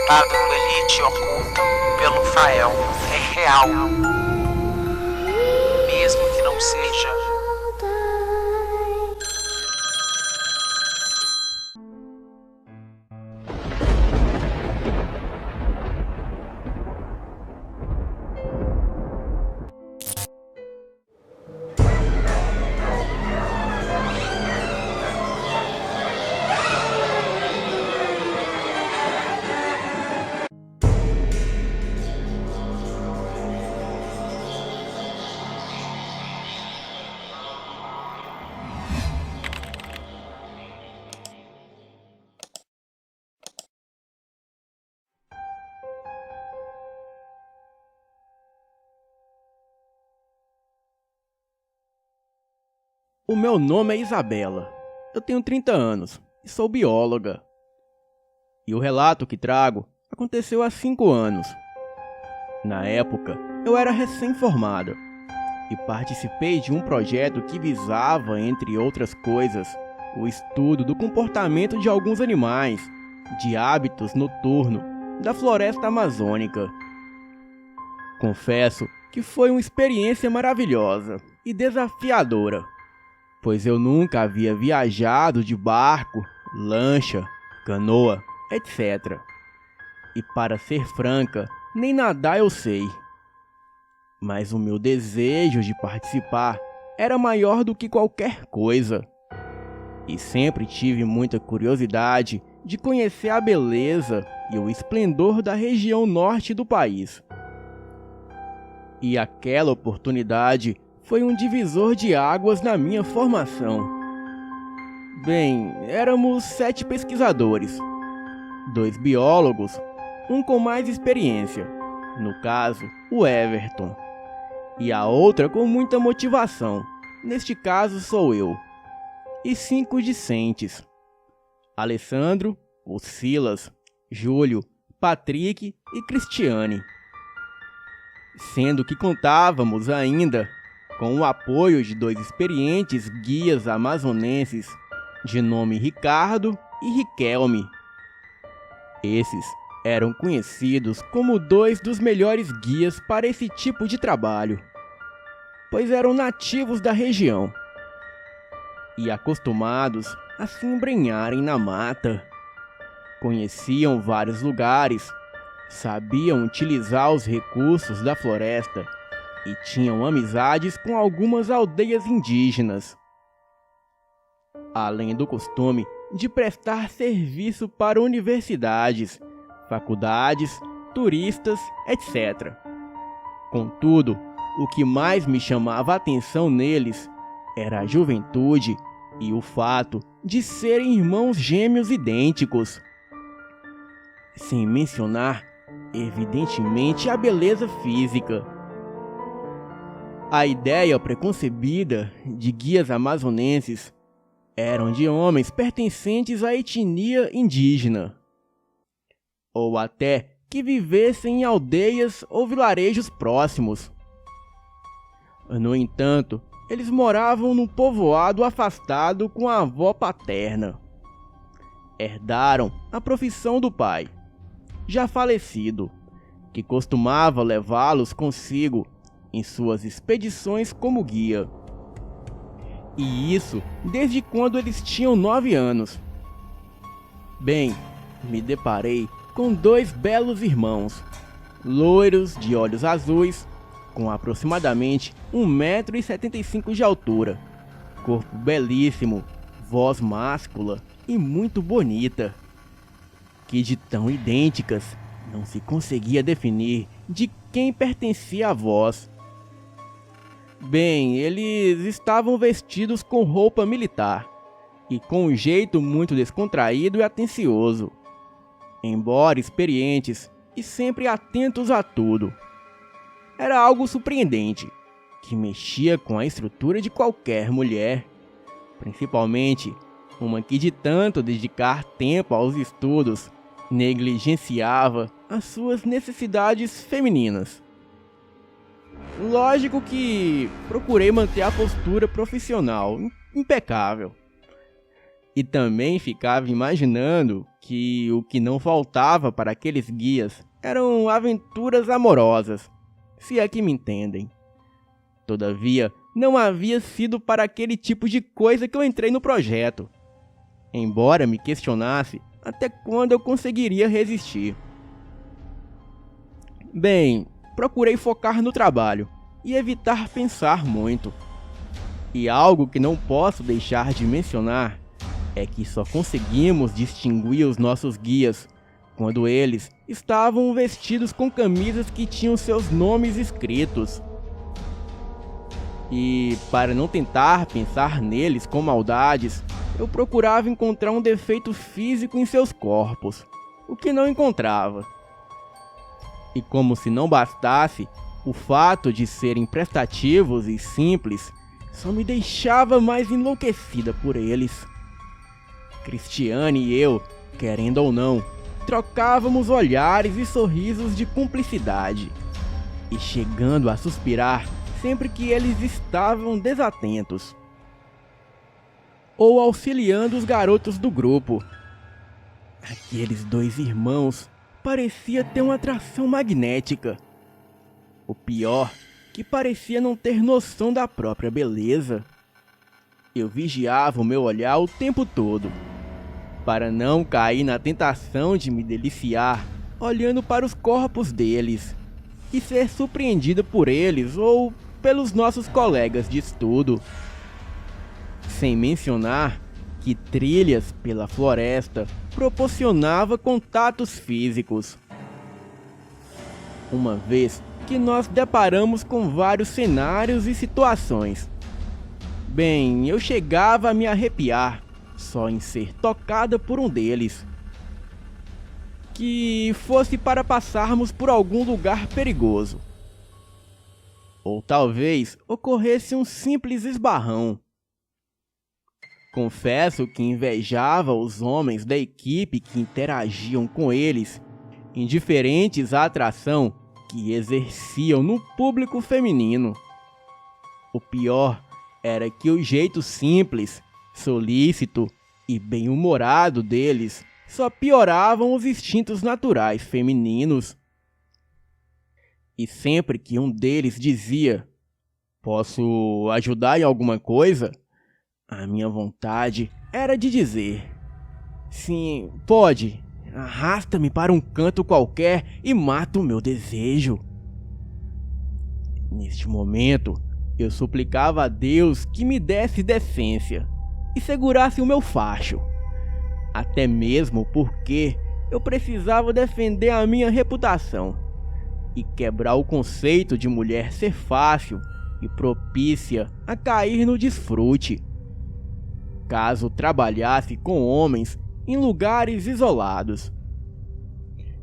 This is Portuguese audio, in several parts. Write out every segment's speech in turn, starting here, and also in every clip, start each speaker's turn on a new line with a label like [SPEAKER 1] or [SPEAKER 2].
[SPEAKER 1] Lado elite oculto pelo Fael é real, mesmo que não seja.
[SPEAKER 2] O meu nome é Isabela, eu tenho 30 anos e sou bióloga. E o relato que trago aconteceu há 5 anos. Na época, eu era recém-formada e participei de um projeto que visava, entre outras coisas, o estudo do comportamento de alguns animais, de hábitos noturnos, da floresta amazônica. Confesso que foi uma experiência maravilhosa e desafiadora, pois eu nunca havia viajado de barco, lancha, canoa, etc. E para ser franca, nem nadar eu sei. Mas o meu desejo de participar era maior do que qualquer coisa. E sempre tive muita curiosidade de conhecer a beleza e o esplendor da região norte do país. E aquela oportunidade foi um divisor de águas na minha formação. Bem, éramos 7 pesquisadores, 2 biólogos, um com mais experiência, no caso, o Everton, e a outra com muita motivação, neste caso sou eu, e 5 discentes, Alessandro, o Silas, Júlio, Patrick e Cristiane. Sendo que contávamos ainda com o apoio de 2 experientes guias amazonenses, de nome Ricardo e Riquelme. Esses eram conhecidos como 2 dos melhores guias para esse tipo de trabalho, pois eram nativos da região e acostumados a se embrenharem na mata. Conheciam vários lugares, sabiam utilizar os recursos da floresta e tinham amizades com algumas aldeias indígenas, além do costume de prestar serviço para universidades, faculdades, turistas, etc. Contudo, o que mais me chamava a atenção neles era a juventude e o fato de serem irmãos gêmeos idênticos. Sem mencionar, evidentemente, a beleza física. A ideia preconcebida de guias amazonenses eram de homens pertencentes à etnia indígena, ou até que vivessem em aldeias ou vilarejos próximos. No entanto, eles moravam num povoado afastado com a avó paterna. Herdaram a profissão do pai, já falecido, que costumava levá-los consigo em suas expedições como guia. E isso desde quando eles tinham 9 anos. Bem, me deparei com 2 belos irmãos, loiros de olhos azuis, com aproximadamente 1,75 m de altura, corpo belíssimo, voz máscula e muito bonita, que de tão idênticas não se conseguia definir de quem pertencia a voz. Bem, eles estavam vestidos com roupa militar e com um jeito muito descontraído e atencioso, embora experientes e sempre atentos a tudo. Era algo surpreendente, que mexia com a estrutura de qualquer mulher, principalmente uma que de tanto dedicar tempo aos estudos, negligenciava as suas necessidades femininas. Lógico que procurei manter a postura profissional impecável. E também ficava imaginando que o que não faltava para aqueles guias eram aventuras amorosas, se é que me entendem. Todavia, não havia sido para aquele tipo de coisa que eu entrei no projeto, embora me questionasse até quando eu conseguiria resistir. Bem, procurei focar no trabalho e evitar pensar muito. E algo que não posso deixar de mencionar é que só conseguimos distinguir os nossos guias quando eles estavam vestidos com camisas que tinham seus nomes escritos. E para não tentar pensar neles com maldades, eu procurava encontrar um defeito físico em seus corpos, o que não encontrava. E como se não bastasse, o fato de serem prestativos e simples só me deixava mais enlouquecida por eles. Cristiane e eu, querendo ou não, trocávamos olhares e sorrisos de cumplicidade, e chegando a suspirar sempre que eles estavam desatentos, ou auxiliando os garotos do grupo. Aqueles dois irmãos parecia ter uma atração magnética. O pior, que parecia não ter noção da própria beleza. Eu vigiava o meu olhar o tempo todo, para não cair na tentação de me deliciar olhando para os corpos deles e ser surpreendido por eles ou pelos nossos colegas de estudo. Sem mencionar que trilhas pela floresta proporcionava contatos físicos. Uma vez que nós deparamos com vários cenários e situações. Bem, eu chegava a me arrepiar só em ser tocada por um deles. Que fosse para passarmos por algum lugar perigoso. Ou talvez ocorresse um simples esbarrão. Confesso que invejava os homens da equipe que interagiam com eles, indiferentes à atração que exerciam no público feminino. O pior era que o jeito simples, solícito e bem-humorado deles só pioravam os instintos naturais femininos. E sempre que um deles dizia: "Posso ajudar em alguma coisa?", a minha vontade era de dizer: "Sim, pode. Arrasta-me para um canto qualquer e mata o meu desejo." Neste momento, eu suplicava a Deus que me desse decência e segurasse o meu facho. Até mesmo porque eu precisava defender a minha reputação e quebrar o conceito de mulher ser fácil e propícia a cair no desfrute, caso trabalhasse com homens em lugares isolados.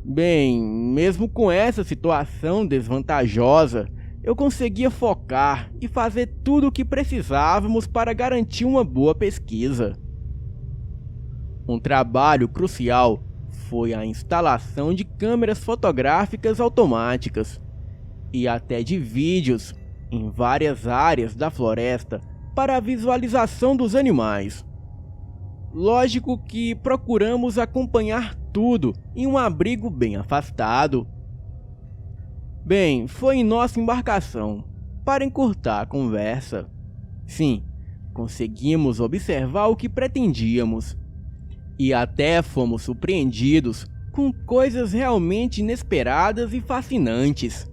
[SPEAKER 2] Bem, mesmo com essa situação desvantajosa, eu conseguia focar e fazer tudo o que precisávamos para garantir uma boa pesquisa. Um trabalho crucial foi a instalação de câmeras fotográficas automáticas e até de vídeos em várias áreas da floresta para a visualização dos animais. Lógico que procuramos acompanhar tudo em um abrigo bem afastado. Bem, foi em nossa embarcação, para encurtar a conversa. Sim, conseguimos observar o que pretendíamos. E até fomos surpreendidos com coisas realmente inesperadas e fascinantes.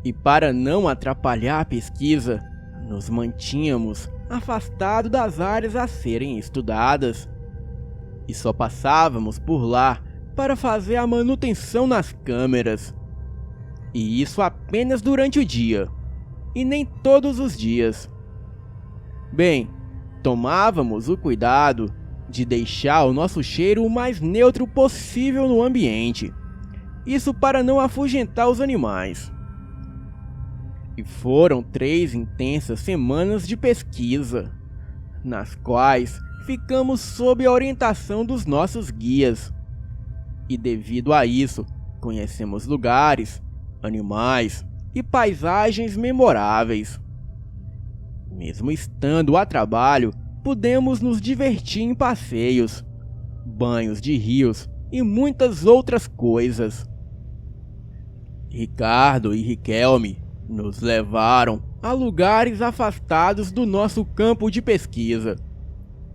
[SPEAKER 2] E para não atrapalhar a pesquisa, nos mantínhamos afastados das áreas a serem estudadas. E só passávamos por lá para fazer a manutenção nas câmeras. E isso apenas durante o dia, e nem todos os dias. Bem, tomávamos o cuidado de deixar o nosso cheiro o mais neutro possível no ambiente. Isso para não afugentar os animais. E foram 3 intensas semanas de pesquisa, nas quais ficamos sob a orientação dos nossos guias. E devido a isso, conhecemos lugares, animais e paisagens memoráveis. Mesmo estando a trabalho, pudemos nos divertir em passeios, banhos de rios e muitas outras coisas. Ricardo e Riquelme nos levaram a lugares afastados do nosso campo de pesquisa,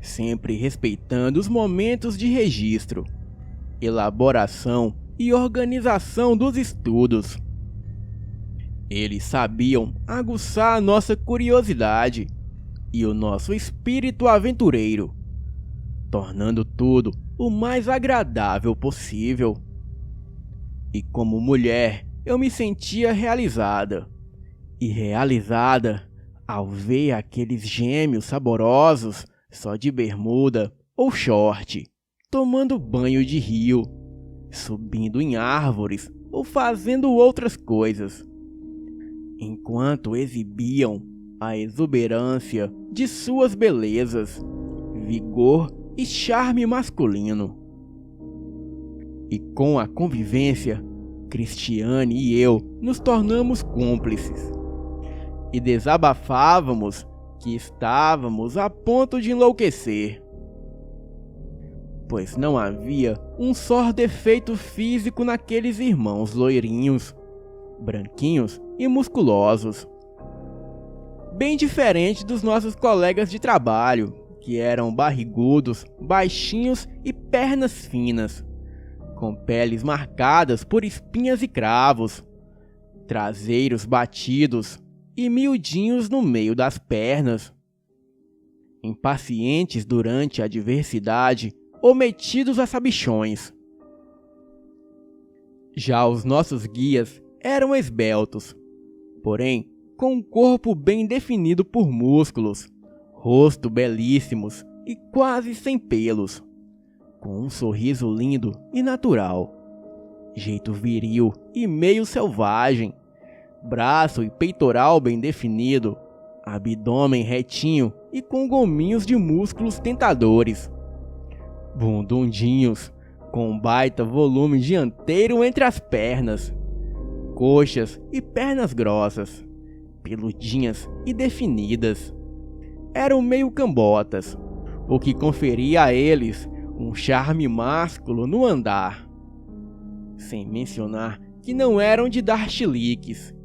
[SPEAKER 2] sempre respeitando os momentos de registro, elaboração e organização dos estudos. Eles sabiam aguçar a nossa curiosidade e o nosso espírito aventureiro, tornando tudo o mais agradável possível. E como mulher, eu me sentia realizada, e realizada ao ver aqueles gêmeos saborosos só de bermuda ou short, tomando banho de rio, subindo em árvores ou fazendo outras coisas, enquanto exibiam a exuberância de suas belezas, vigor e charme masculino. E com a convivência, Cristiane e eu nos tornamos cúmplices e desabafávamos que estávamos a ponto de enlouquecer, pois não havia um só defeito físico naqueles irmãos loirinhos, branquinhos e musculosos, bem diferente dos nossos colegas de trabalho, que eram barrigudos, baixinhos e pernas finas, com peles marcadas por espinhas e cravos, traseiros batidos e miudinhos no meio das pernas, impacientes durante a adversidade ou metidos a sabichões. Já os nossos guias eram esbeltos, porém com um corpo bem definido por músculos, rosto belíssimos e quase sem pelos, com um sorriso lindo e natural, jeito viril e meio selvagem, braço e peitoral bem definido, abdômen retinho e com gominhos de músculos tentadores, bundundinhos com um baita volume dianteiro entre as pernas, coxas e pernas grossas, peludinhas e definidas. Eram meio cambotas, o que conferia a eles um charme másculo no andar. Sem mencionar que não eram de dar chiliques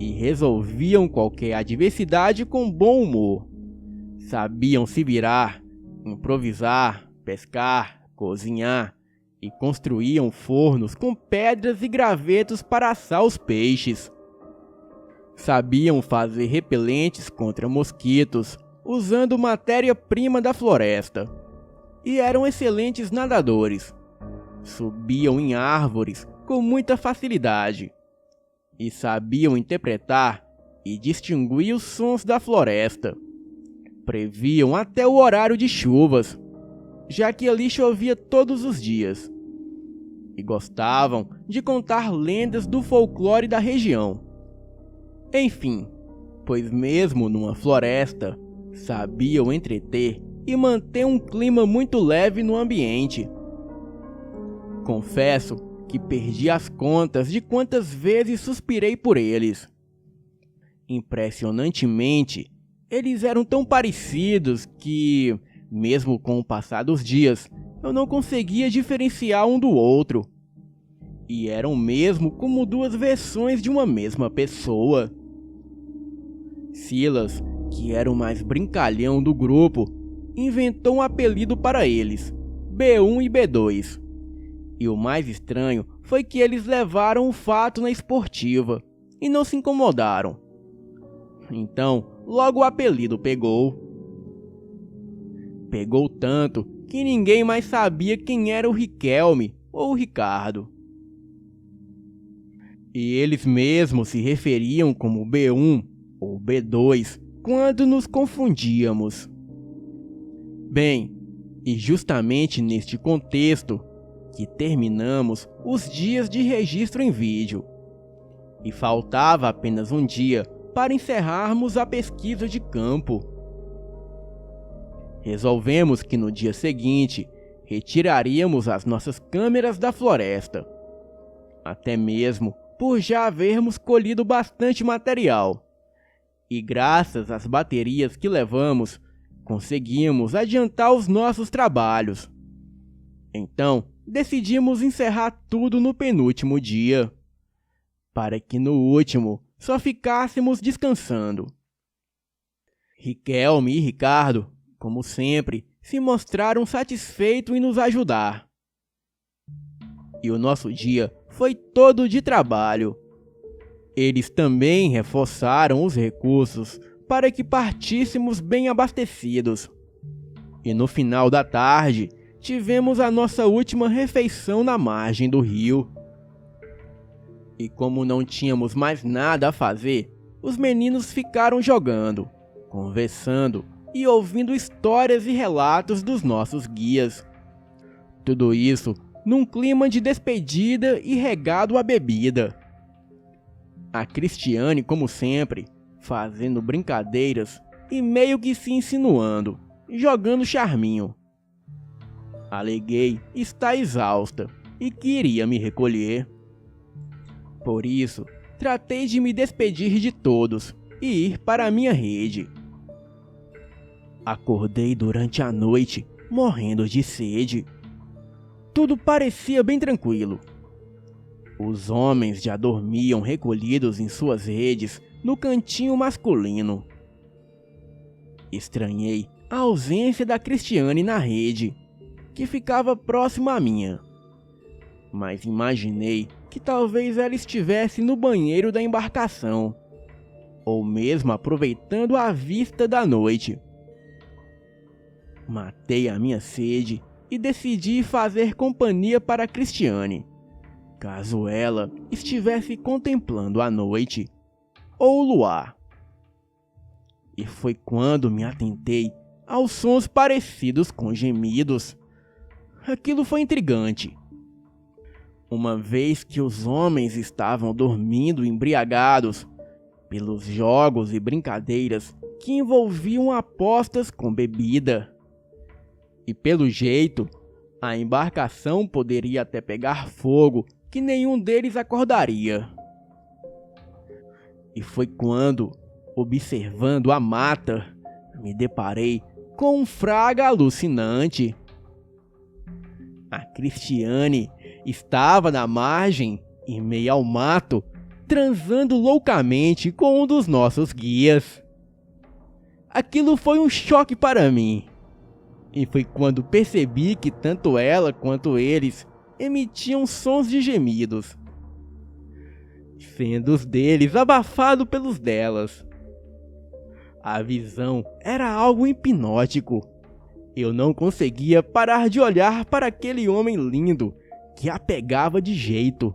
[SPEAKER 2] e resolviam qualquer adversidade com bom humor. Sabiam se virar, improvisar, pescar, cozinhar e construíam fornos com pedras e gravetos para assar os peixes. Sabiam fazer repelentes contra mosquitos usando matéria-prima da floresta. E eram excelentes nadadores. Subiam em árvores com muita facilidade. E sabiam interpretar e distinguir os sons da floresta. Previam até o horário de chuvas, já que ali chovia todos os dias. E gostavam de contar lendas do folclore da região. Enfim, pois mesmo numa floresta, sabiam entreter e manter um clima muito leve no ambiente. Confesso que perdi as contas de quantas vezes suspirei por eles. Impressionantemente, eles eram tão parecidos que, mesmo com o passar dos dias, eu não conseguia diferenciar um do outro. E eram mesmo como duas versões de uma mesma pessoa. Silas, que era o mais brincalhão do grupo, inventou um apelido para eles, B1 e B2. E o mais estranho foi que eles levaram o fato na esportiva e não se incomodaram. Então, logo o apelido pegou. Pegou tanto que ninguém mais sabia quem era o Riquelme ou o Ricardo. E eles mesmos se referiam como B1 ou B2 quando nos confundíamos. Bem, e justamente neste contexto que terminamos os dias de registro em vídeo. E faltava apenas um dia para encerrarmos a pesquisa de campo. Resolvemos que no dia seguinte retiraríamos as nossas câmeras da floresta, até mesmo por já havermos colhido bastante material. E graças às baterias que levamos, conseguimos adiantar os nossos trabalhos. Então, decidimos encerrar tudo no penúltimo dia, para que no último só ficássemos descansando. Riquelme e Ricardo, como sempre, se mostraram satisfeitos em nos ajudar. E o nosso dia foi todo de trabalho. Eles também reforçaram os recursos para que partíssemos bem abastecidos. E no final da tarde, tivemos a nossa última refeição na margem do rio. E como não tínhamos mais nada a fazer, os meninos ficaram jogando, conversando e ouvindo histórias e relatos dos nossos guias. Tudo isso num clima de despedida e regado à bebida. A Cristiane, como sempre, fazendo brincadeiras e meio que se insinuando, jogando charminho. Aleguei estar exausta e queria me recolher. Por isso, tratei de me despedir de todos e ir para a minha rede. Acordei durante a noite, morrendo de sede. Tudo parecia bem tranquilo. Os homens já dormiam recolhidos em suas redes no cantinho masculino. Estranhei a ausência da Cristiane na rede, que ficava próxima à minha. Mas imaginei que talvez ela estivesse no banheiro da embarcação, ou mesmo aproveitando a vista da noite. Matei a minha sede e decidi fazer companhia para a Cristiane, caso ela estivesse contemplando a noite ou o luar. E foi quando me atentei aos sons parecidos com gemidos. Aquilo foi intrigante. Uma vez que os homens estavam dormindo embriagados pelos jogos e brincadeiras que envolviam apostas com bebida. E pelo jeito, a embarcação poderia até pegar fogo que nenhum deles acordaria. E foi quando, observando a mata, me deparei com um fraga alucinante. A Cristiane estava na margem, em meio ao mato, transando loucamente com um dos nossos guias. Aquilo foi um choque para mim. E foi quando percebi que tanto ela quanto eles emitiam sons de gemidos, sendo os deles abafados pelos delas. A visão era algo hipnótico. Eu não conseguia parar de olhar para aquele homem lindo que a pegava de jeito.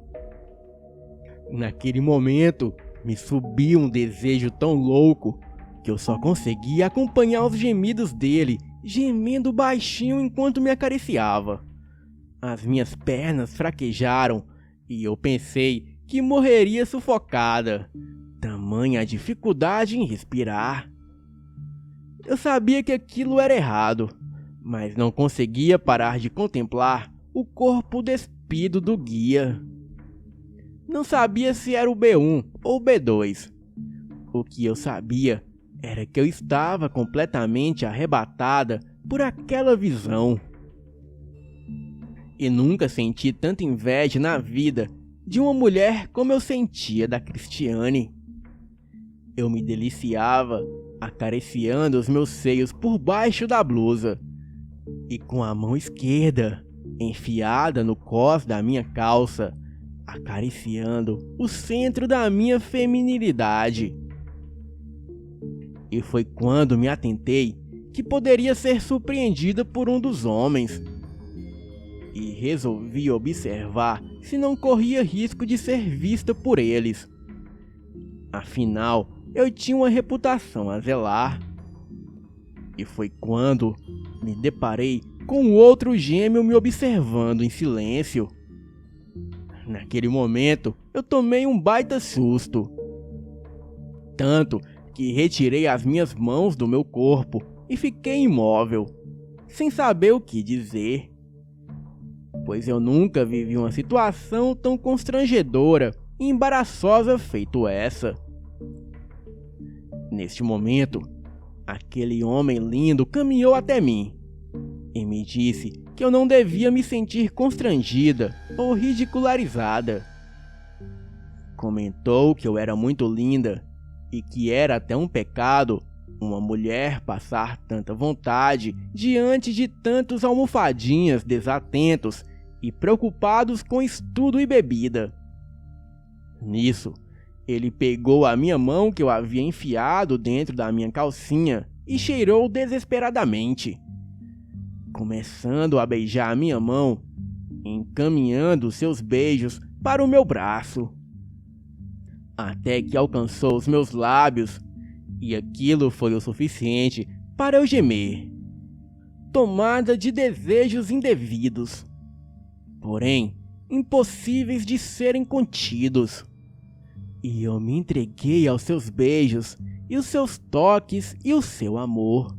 [SPEAKER 2] Naquele momento, me subiu um desejo tão louco que eu só conseguia acompanhar os gemidos dele, gemendo baixinho enquanto me acariciava. As minhas pernas fraquejaram e eu pensei que morreria sufocada. Tamanha a dificuldade em respirar. Eu sabia que aquilo era errado, mas não conseguia parar de contemplar o corpo despido do guia. Não sabia se era o B1 ou o B2. O que eu sabia era que eu estava completamente arrebatada por aquela visão. E nunca senti tanta inveja na vida de uma mulher como eu sentia da Cristiane. Eu me deliciava acariciando os meus seios por baixo da blusa e com a mão esquerda enfiada no cós da minha calça, acariciando o centro da minha feminilidade. E foi quando me atentei que poderia ser surpreendida por um dos homens. E resolvi observar se não corria risco de ser vista por eles. Afinal, eu tinha uma reputação a zelar. E foi quando me deparei com outro gêmeo me observando em silêncio. Naquele momento, eu tomei um baita susto. Tanto que retirei as minhas mãos do meu corpo e fiquei imóvel, sem saber o que dizer. Pois eu nunca vivi uma situação tão constrangedora e embaraçosa feito essa. Neste momento, aquele homem lindo caminhou até mim e me disse que eu não devia me sentir constrangida ou ridicularizada. Comentou que eu era muito linda e que era até um pecado uma mulher passar tanta vontade diante de tantos almofadinhas desatentos e preocupados com estudo e bebida. Nisso, ele pegou a minha mão que eu havia enfiado dentro da minha calcinha e cheirou desesperadamente, começando a beijar a minha mão, encaminhando seus beijos para o meu braço, até que alcançou os meus lábios, e aquilo foi o suficiente para eu gemer, tomada de desejos indevidos, porém impossíveis de serem contidos. E eu me entreguei aos seus beijos, e os seus toques e o seu amor.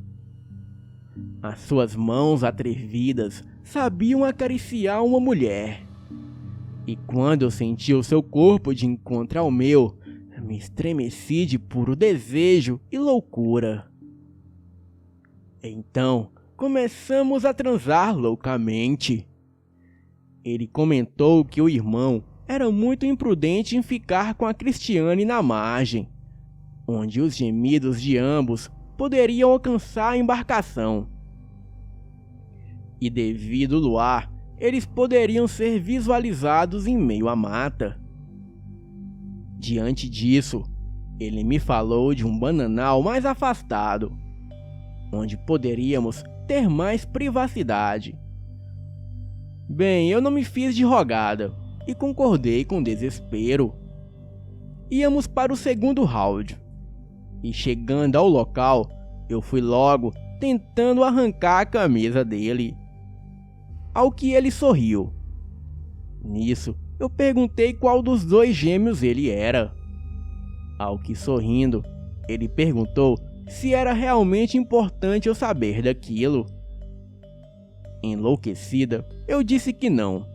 [SPEAKER 2] As suas mãos atrevidas sabiam acariciar uma mulher. E quando eu senti o seu corpo de encontro ao meu, me estremeci de puro desejo e loucura. Então, começamos a transar loucamente. Ele comentou que o irmão era muito imprudente em ficar com a Cristiane na margem, onde os gemidos de ambos poderiam alcançar a embarcação. E devido ao luar, eles poderiam ser visualizados em meio à mata. Diante disso, ele me falou de um bananal mais afastado, onde poderíamos ter mais privacidade. Bem, eu não me fiz de rogada e concordei com desespero. Íamos para o segundo round, e chegando ao local, eu fui logo tentando arrancar a camisa dele, ao que ele sorriu. Nisso, eu perguntei qual dos dois gêmeos ele era, ao que, sorrindo, ele perguntou se era realmente importante eu saber daquilo. Enlouquecida, eu disse que não,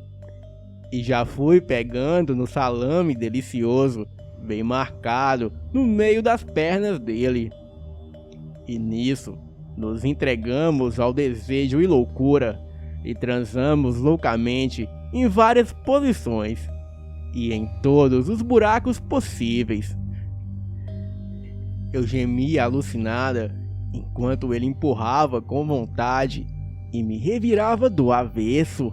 [SPEAKER 2] e já fui pegando no salame delicioso, bem marcado, no meio das pernas dele. E nisso, nos entregamos ao desejo e loucura, e transamos loucamente em várias posições, e em todos os buracos possíveis. Eu gemia alucinada, enquanto ele empurrava com vontade, e me revirava do avesso.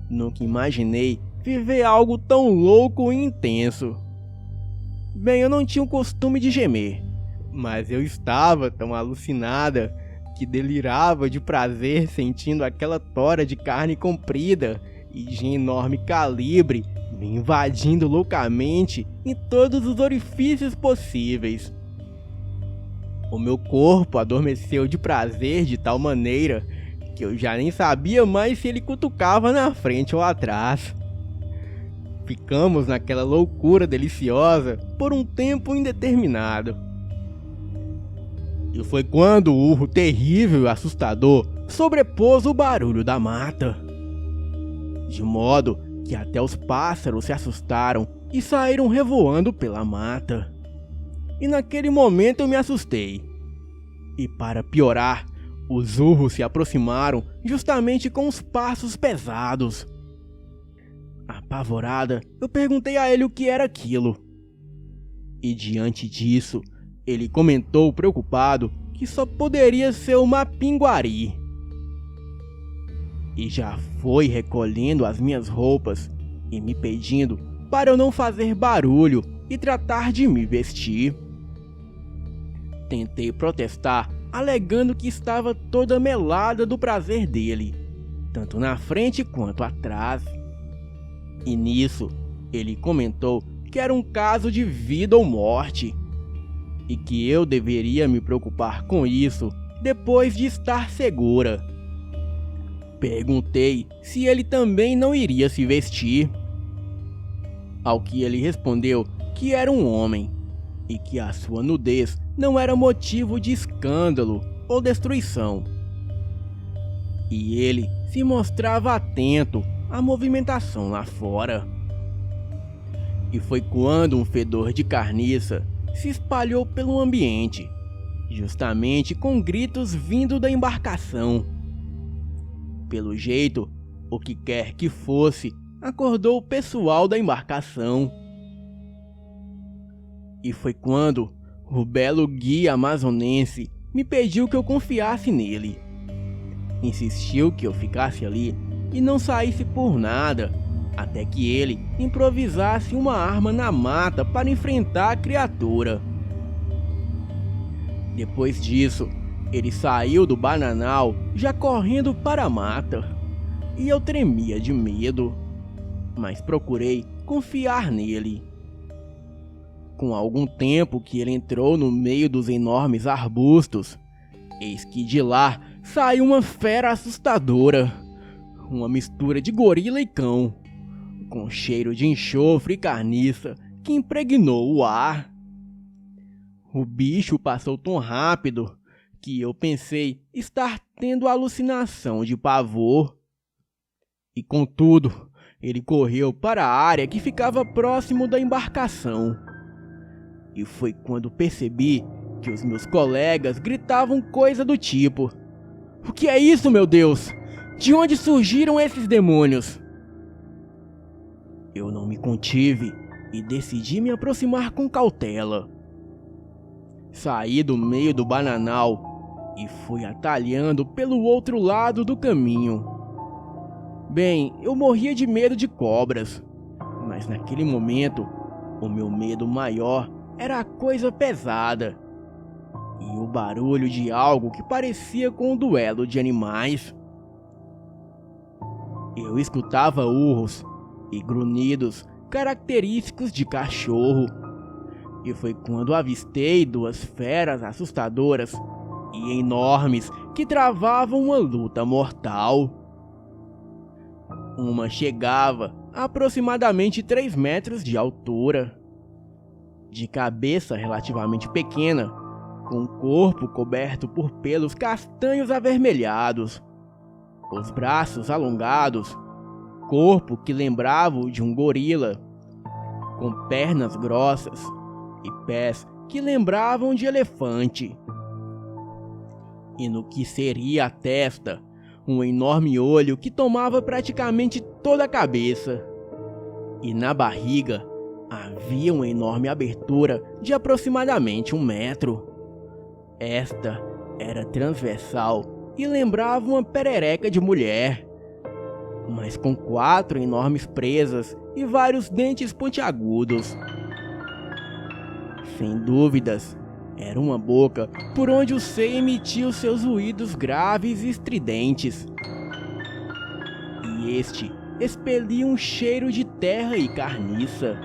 [SPEAKER 2] Nunca imaginei viver algo tão louco e intenso. Bem, eu não tinha o costume de gemer, mas eu estava tão alucinada que delirava de prazer sentindo aquela tora de carne comprida e de enorme calibre me invadindo loucamente em todos os orifícios possíveis. O meu corpo adormeceu de prazer de tal maneira que eu já nem sabia mais se ele cutucava na frente ou atrás. Ficamos naquela loucura deliciosa por um tempo indeterminado. E foi quando o urro terrível e assustador sobrepôs o barulho da mata, de modo que até os pássaros se assustaram e saíram revoando pela mata. E naquele momento eu me assustei. E para piorar, os urros se aproximaram justamente com os passos pesados. Apavorada, eu perguntei a ele o que era aquilo. E diante disso, ele comentou preocupado que só poderia ser uma pinguari. E já foi recolhendo as minhas roupas e me pedindo para eu não fazer barulho e tratar de me vestir. Tentei protestar, alegando que estava toda melada do prazer dele, tanto na frente quanto atrás. E nisso, ele comentou que era um caso de vida ou morte, e que eu deveria me preocupar com isso depois de estar segura. Perguntei se ele também não iria se vestir, ao que ele respondeu que era um homem, e que a sua nudez não era motivo de escândalo ou destruição. E ele se mostrava atento à movimentação lá fora. E foi quando um fedor de carniça se espalhou pelo ambiente, justamente com gritos vindo da embarcação. Pelo jeito, o que quer que fosse, acordou o pessoal da embarcação. E foi quando o belo guia amazonense me pediu que eu confiasse nele. Insistiu que eu ficasse ali e não saísse por nada, até que ele improvisasse uma arma na mata para enfrentar a criatura. Depois disso, ele saiu do bananal já correndo para a mata, e eu tremia de medo, mas procurei confiar nele. Com algum tempo que ele entrou no meio dos enormes arbustos, eis que de lá saiu uma fera assustadora, uma mistura de gorila e cão, com cheiro de enxofre e carniça que impregnou o ar. O bicho passou tão rápido que eu pensei estar tendo alucinação de pavor. E contudo, ele correu para a área que ficava próximo da embarcação. E foi quando percebi que os meus colegas gritavam coisa do tipo: "O que é isso, meu Deus? De onde surgiram esses demônios?" Eu não me contive e decidi me aproximar com cautela. Saí do meio do bananal e fui atalhando pelo outro lado do caminho. Bem, eu morria de medo de cobras, mas naquele momento, o meu medo maior era a coisa pesada e o barulho de algo que parecia com um duelo de animais. Eu escutava urros e grunhidos característicos de cachorro, e foi quando avistei duas feras assustadoras e enormes que travavam uma luta mortal. Uma chegava a aproximadamente 3 metros de altura, de cabeça relativamente pequena, com o corpo coberto por pelos castanhos avermelhados, os braços alongados, corpo que lembrava o de um gorila, com pernas grossas e pés que lembravam de elefante. E no que seria a testa, um enorme olho que tomava praticamente toda a cabeça. E na barriga havia uma enorme abertura de aproximadamente 1 metro. Esta era transversal e lembrava uma perereca de mulher, mas com 4 enormes presas e vários dentes pontiagudos. Sem dúvidas, era uma boca por onde o ser emitia os seus ruídos graves e estridentes. E este expelia um cheiro de terra e carniça,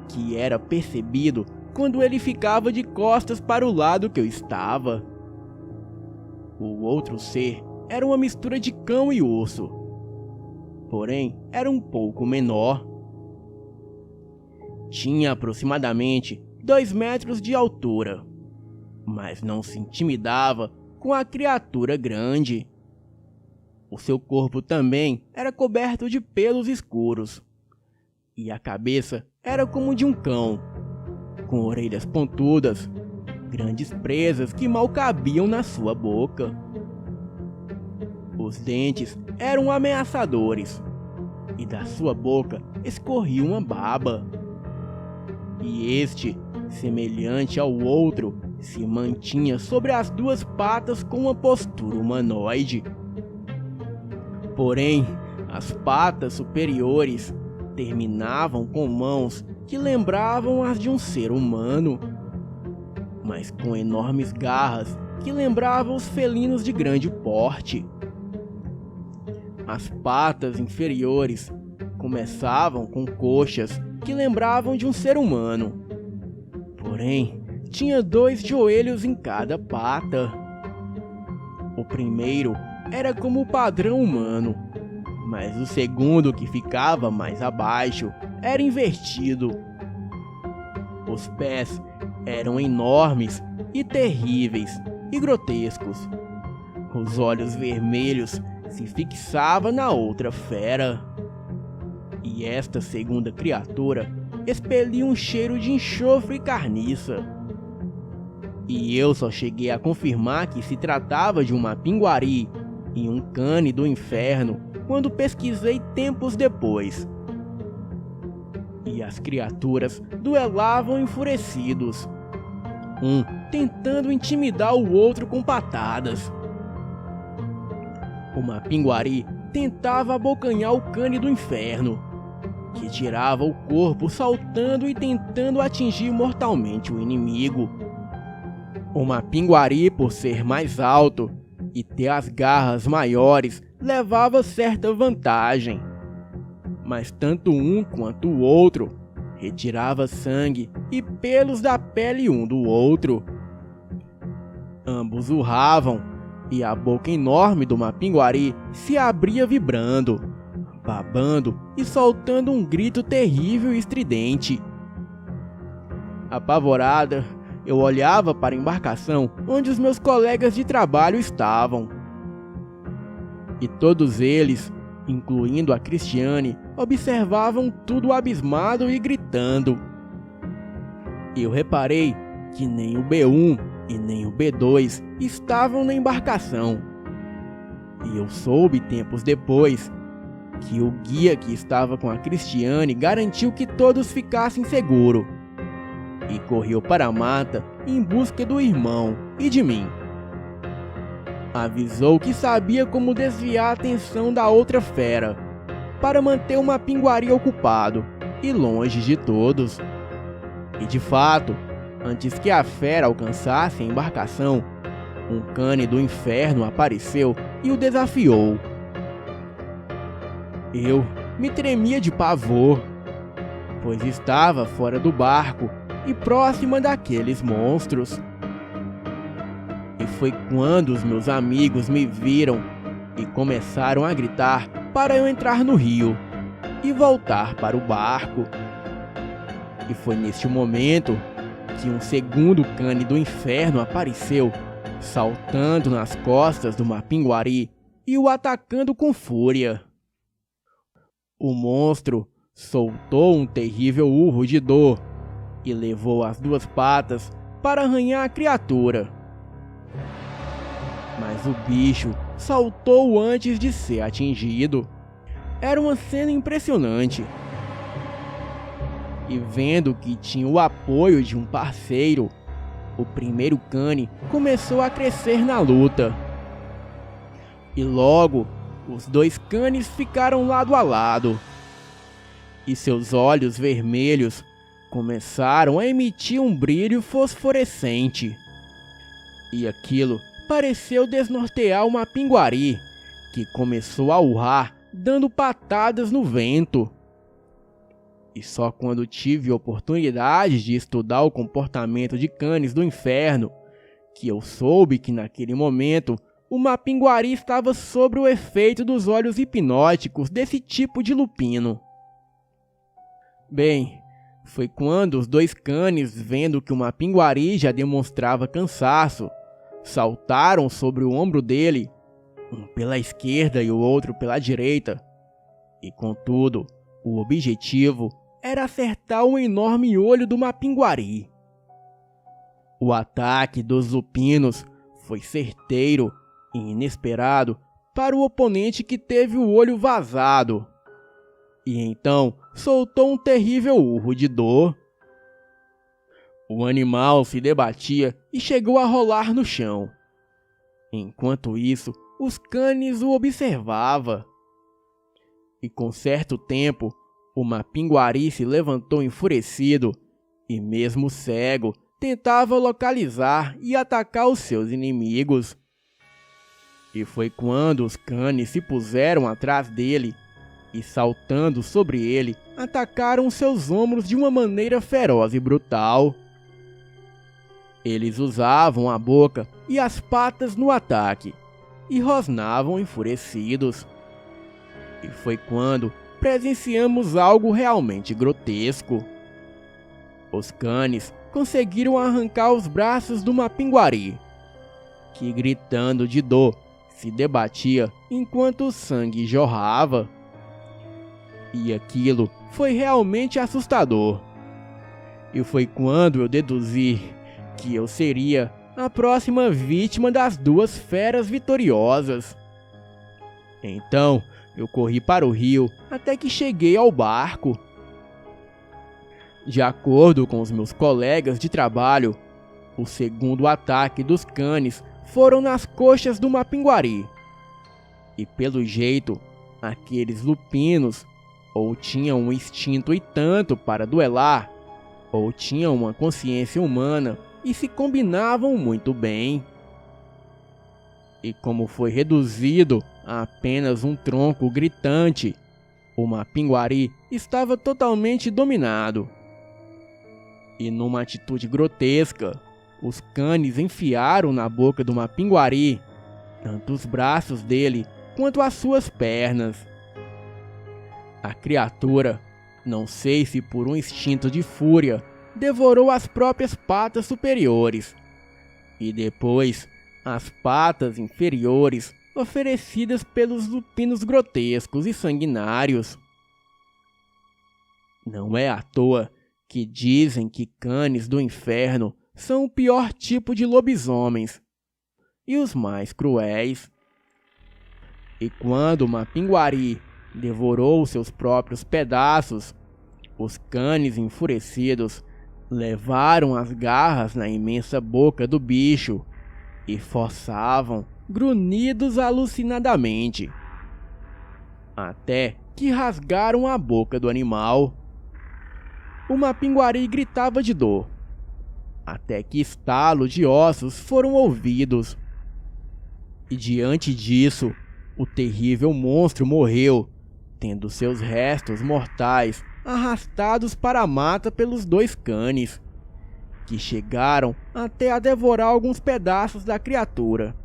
[SPEAKER 2] que era percebido quando ele ficava de costas para o lado que eu estava. O outro ser era uma mistura de cão e urso, porém era um pouco menor. Tinha aproximadamente 2 metros de altura, mas não se intimidava com a criatura grande. O seu corpo também era coberto de pelos escuros, e a cabeça era como de um cão, com orelhas pontudas, grandes presas que mal cabiam na sua boca. Os dentes eram ameaçadores, e da sua boca escorria uma baba. E este, semelhante ao outro, se mantinha sobre as 2 patas com uma postura humanoide. Porém, as patas superiores terminavam com mãos que lembravam as de um ser humano, mas com enormes garras que lembravam os felinos de grande porte. As patas inferiores começavam com coxas que lembravam de um ser humano, porém tinha 2 joelhos em cada pata. O primeiro era como o padrão humano, mas o segundo, que ficava mais abaixo, era invertido. Os pés eram enormes e terríveis e grotescos. Os olhos vermelhos se fixavam na outra fera. E esta segunda criatura expelia um cheiro de enxofre e carniça. E eu só cheguei a confirmar que se tratava de um mapinguari e um cane do inferno quando pesquisei tempos depois. E as criaturas duelavam enfurecidos, um tentando intimidar o outro com patadas. O mapinguari tentava abocanhar o cane do inferno, que tirava o corpo saltando e tentando atingir mortalmente o inimigo. O mapinguari, por ser mais alto e ter as garras maiores, levava certa vantagem, mas tanto um quanto o outro retirava sangue e pelos da pele um do outro. Ambos urravam e a boca enorme do mapinguari se abria vibrando, babando e soltando um grito terrível e estridente. Apavorada, eu olhava para a embarcação onde os meus colegas de trabalho estavam. E todos eles, incluindo a Cristiane, observavam tudo abismado e gritando. Eu reparei que nem o B1 e nem o B2 estavam na embarcação. E eu soube tempos depois que o guia que estava com a Cristiane garantiu que todos ficassem seguros e correu para a mata em busca do irmão e de mim. Avisou que sabia como desviar a atenção da outra fera para manter o mapinguari ocupado e longe de todos. E de fato, antes que a fera alcançasse a embarcação, um cane do inferno apareceu e o desafiou. Eu me tremia de pavor, pois estava fora do barco e próxima daqueles monstros. E foi quando os meus amigos me viram e começaram a gritar para eu entrar no rio e voltar para o barco. E foi neste momento que um segundo cane do inferno apareceu, saltando nas costas do mapinguari e o atacando com fúria. O monstro soltou um terrível urro de dor e levou as duas patas para arranhar a criatura. Mas o bicho saltou antes de ser atingido. Era uma cena impressionante. E vendo que tinha o apoio de um parceiro, o primeiro cane começou a crescer na luta. E logo, os dois canes ficaram lado a lado. E seus olhos vermelhos começaram a emitir um brilho fosforescente. E aquilo pareceu desnortear o mapinguari, que começou a urrar, dando patadas no vento. E só quando tive oportunidade de estudar o comportamento de canes do inferno, que eu soube que naquele momento o mapinguari estava sob o efeito dos olhos hipnóticos desse tipo de lupino. Bem, foi quando os dois canes, vendo que o mapinguari já demonstrava cansaço, saltaram sobre o ombro dele, um pela esquerda e o outro pela direita. E contudo, o objetivo era acertar o enorme olho do mapinguari. O ataque dos lupinos foi certeiro e inesperado para o oponente, que teve o olho vazado. E então soltou um terrível urro de dor. O animal se debatia e chegou a rolar no chão. Enquanto isso, os canes o observavam. E com certo tempo, o mapinguari se levantou enfurecido e, mesmo cego, tentava localizar e atacar os seus inimigos. E foi quando os canes se puseram atrás dele e, saltando sobre ele, atacaram seus ombros de uma maneira feroz e brutal. Eles usavam a boca e as patas no ataque e rosnavam enfurecidos. E foi quando presenciamos algo realmente grotesco. Os canes conseguiram arrancar os braços do mapinguari, que, gritando de dor, se debatia enquanto o sangue jorrava. E aquilo foi realmente assustador. E foi quando eu deduzi que eu seria a próxima vítima das duas feras vitoriosas. Então, eu corri para o rio até que cheguei ao barco. De acordo com os meus colegas de trabalho, o segundo ataque dos canes foram nas coxas do Mapinguari. E pelo jeito, aqueles lupinos ou tinham um instinto e tanto para duelar, ou tinham uma consciência humana e se combinavam muito bem. E como foi reduzido a apenas um tronco gritante, o Mapinguari estava totalmente dominado. E numa atitude grotesca, os canes enfiaram na boca do Mapinguari tanto os braços dele quanto as suas pernas. A criatura, não sei se por um instinto de fúria, devorou as próprias patas superiores e depois as patas inferiores oferecidas pelos lupinos grotescos e sanguinários. Não é à toa que dizem que canes do inferno são o pior tipo de lobisomens e os mais cruéis. E quando o Mapinguari devorou seus próprios pedaços, os canes enfurecidos levaram as garras na imensa boca do bicho e forçavam, grunhidos alucinadamente, até que rasgaram a boca do animal. O Mapinguari gritava de dor, até que estalos de ossos foram ouvidos. E diante disso, o terrível monstro morreu, tendo seus restos mortais arrastados para a mata pelos dois canes, que chegaram até a devorar alguns pedaços da criatura.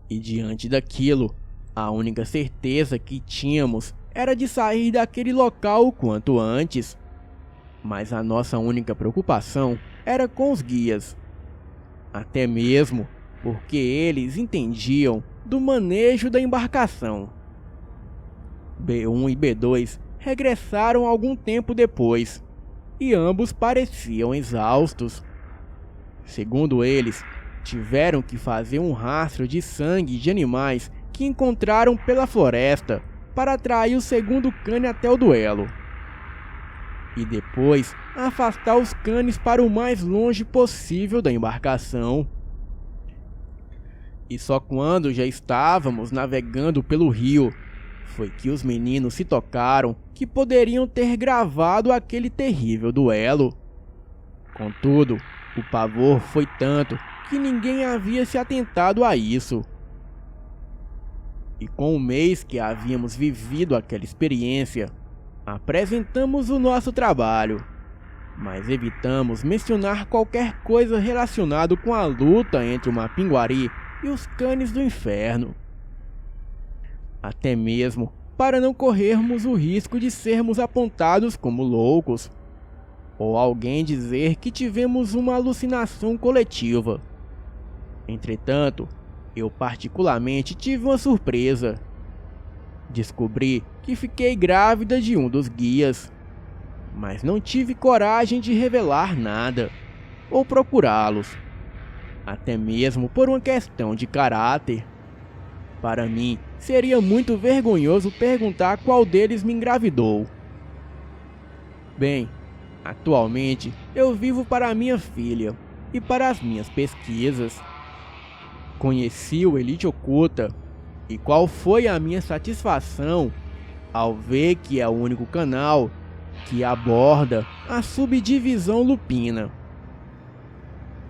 [SPEAKER 2] E diante daquilo, a única certeza que tínhamos era de sair daquele local o quanto antes. Mas a nossa única preocupação era com os guias, até mesmo porque eles entendiam do manejo da embarcação. B1 e B2 regressaram algum tempo depois, e ambos pareciam exaustos. Segundo eles, tiveram que fazer um rastro de sangue de animais que encontraram pela floresta para atrair o segundo cane até o duelo, e depois afastar os canes para o mais longe possível da embarcação. E só quando já estávamos navegando pelo rio foi que os meninos se tocaram que poderiam ter gravado aquele terrível duelo. Contudo, o pavor foi tanto que ninguém havia se atentado a isso. E com o mês que havíamos vivido aquela experiência, apresentamos o nosso trabalho, mas evitamos mencionar qualquer coisa relacionada com a luta entre o Mapinguari e os canes do inferno. Até mesmo para não corrermos o risco de sermos apontados como loucos, ou alguém dizer que tivemos uma alucinação coletiva. Entretanto, eu particularmente tive uma surpresa. Descobri que fiquei grávida de um dos guias, mas não tive coragem de revelar nada, ou procurá-los, até mesmo por uma questão de caráter. Para mim, seria muito vergonhoso perguntar qual deles me engravidou. Bem, atualmente eu vivo para minha filha e para as minhas pesquisas. Conheci o Elite Oculta, e qual foi a minha satisfação ao ver que é o único canal que aborda a subdivisão lupina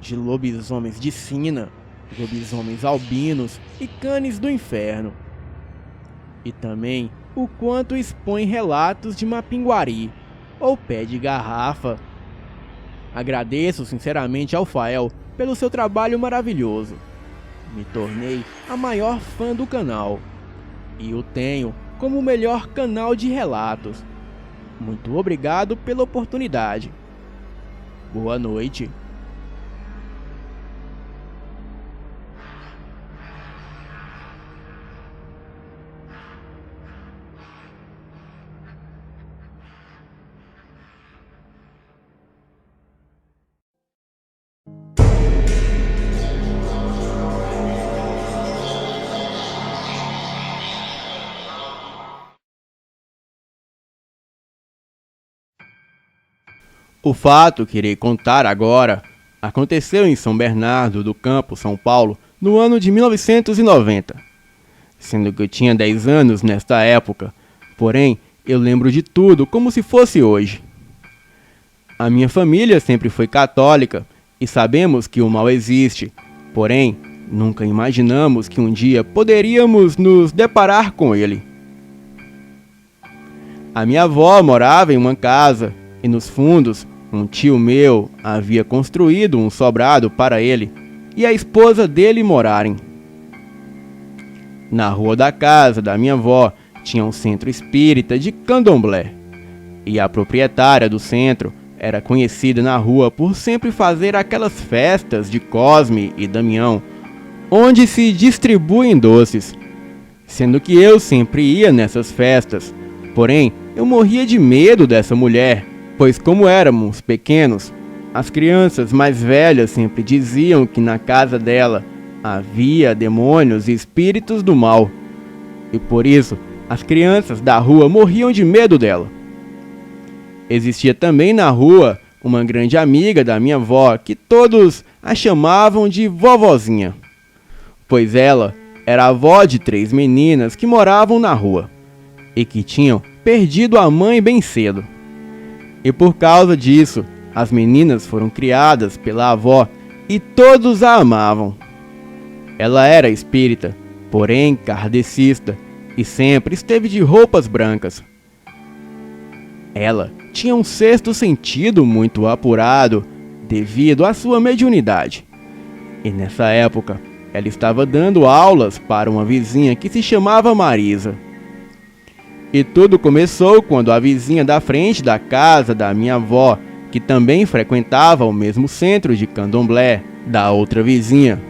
[SPEAKER 2] de lobisomens de sina, lobisomens albinos e canes do inferno, e também o quanto expõe relatos de Mapinguari ou pé de garrafa. Agradeço sinceramente ao Fael pelo seu trabalho maravilhoso. Me tornei a maior fã do canal e o tenho como o melhor canal de relatos. Muito obrigado pela oportunidade. Boa noite. O fato que irei contar agora aconteceu em São Bernardo do Campo, São Paulo, no ano de 1990. Sendo que eu tinha 10 anos nesta época, porém eu lembro de tudo como se fosse hoje. A minha família sempre foi católica e sabemos que o mal existe, porém nunca imaginamos que um dia poderíamos nos deparar com ele. A minha avó morava em uma casa e nos fundos um tio meu havia construído um sobrado para ele e a esposa dele morarem. Na rua da casa da minha avó tinha um centro espírita de candomblé e a proprietária do centro era conhecida na rua por sempre fazer aquelas festas de Cosme e Damião, onde se distribuem doces, sendo que eu sempre ia nessas festas, porém eu morria de medo dessa mulher, pois como éramos pequenos, as crianças mais velhas sempre diziam que na casa dela havia demônios e espíritos do mal, e por isso as crianças da rua morriam de medo dela. Existia também na rua uma grande amiga da minha avó que todos a chamavam de vovozinha, pois ela era avó de 3 meninas que moravam na rua e que tinham perdido a mãe bem cedo. E por causa disso, as meninas foram criadas pela avó e todos a amavam. Ela era espírita, porém kardecista, e sempre esteve de roupas brancas. Ela tinha um sexto sentido muito apurado devido à sua mediunidade. E nessa época, ela estava dando aulas para uma vizinha que se chamava Marisa. E tudo começou quando a vizinha da frente da casa da minha avó, que também frequentava o mesmo centro de candomblé da outra vizinha,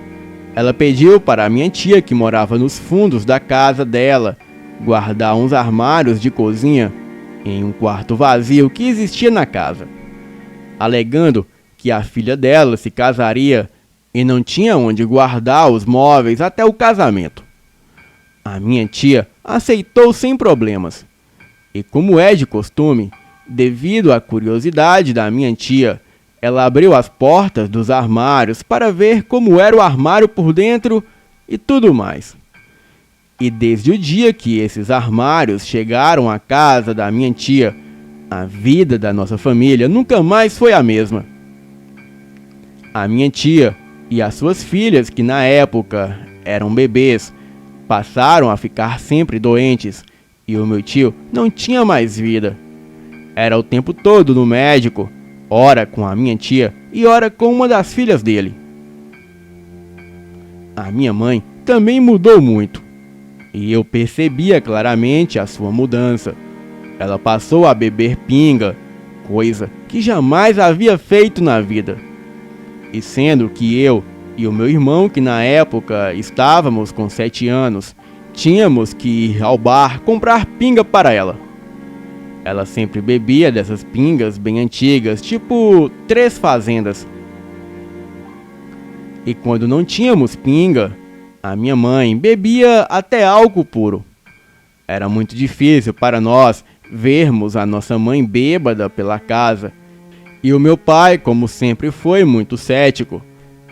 [SPEAKER 2] ela pediu para a minha tia, que morava nos fundos da casa dela, guardar uns armários de cozinha em um quarto vazio que existia na casa, alegando que a filha dela se casaria e não tinha onde guardar os móveis até o casamento. A minha tia aceitou sem problemas, e como é de costume, devido à curiosidade da minha tia, ela abriu as portas dos armários para ver como era o armário por dentro e tudo mais. E desde o dia que esses armários chegaram à casa da minha tia, a vida da nossa família nunca mais foi a mesma. A minha tia e as suas filhas, que na época eram bebês, passaram a ficar sempre doentes e o meu tio não tinha mais vida. Era o tempo todo no médico, ora com a minha tia e ora com uma das filhas dele. A minha mãe também mudou muito e eu percebia claramente a sua mudança. Ela passou a beber pinga, coisa que jamais havia feito na vida. E sendo que eu e o meu irmão, que na época estávamos com 7 anos, tínhamos que ir ao bar comprar pinga para ela. Ela sempre bebia dessas pingas bem antigas, tipo 3 fazendas. E quando não tínhamos pinga, a minha mãe bebia até álcool puro. Era muito difícil para nós vermos a nossa mãe bêbada pela casa. E o meu pai, como sempre foi muito cético,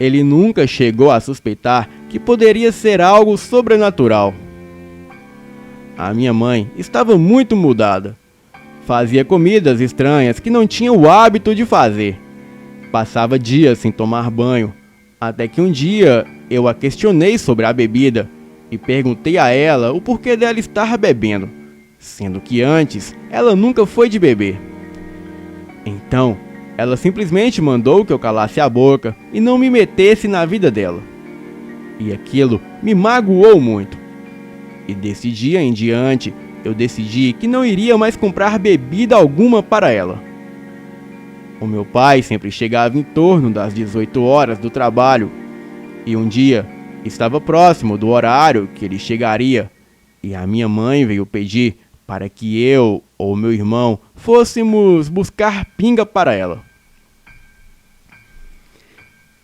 [SPEAKER 2] ele nunca chegou a suspeitar que poderia ser algo sobrenatural. A minha mãe estava muito mudada. Fazia comidas estranhas que não tinha o hábito de fazer. Passava dias sem tomar banho, até que um dia eu a questionei sobre a bebida e perguntei a ela o porquê dela estar bebendo, sendo que antes ela nunca foi de beber. Então, ela simplesmente mandou que eu calasse a boca e não me metesse na vida dela. E aquilo me magoou muito. E desse dia em diante, eu decidi que não iria mais comprar bebida alguma para ela. O meu pai sempre chegava em torno das 18 horas do trabalho, e um dia estava próximo do horário que ele chegaria, e a minha mãe veio pedir para que eu ou meu irmão fôssemos buscar pinga para ela.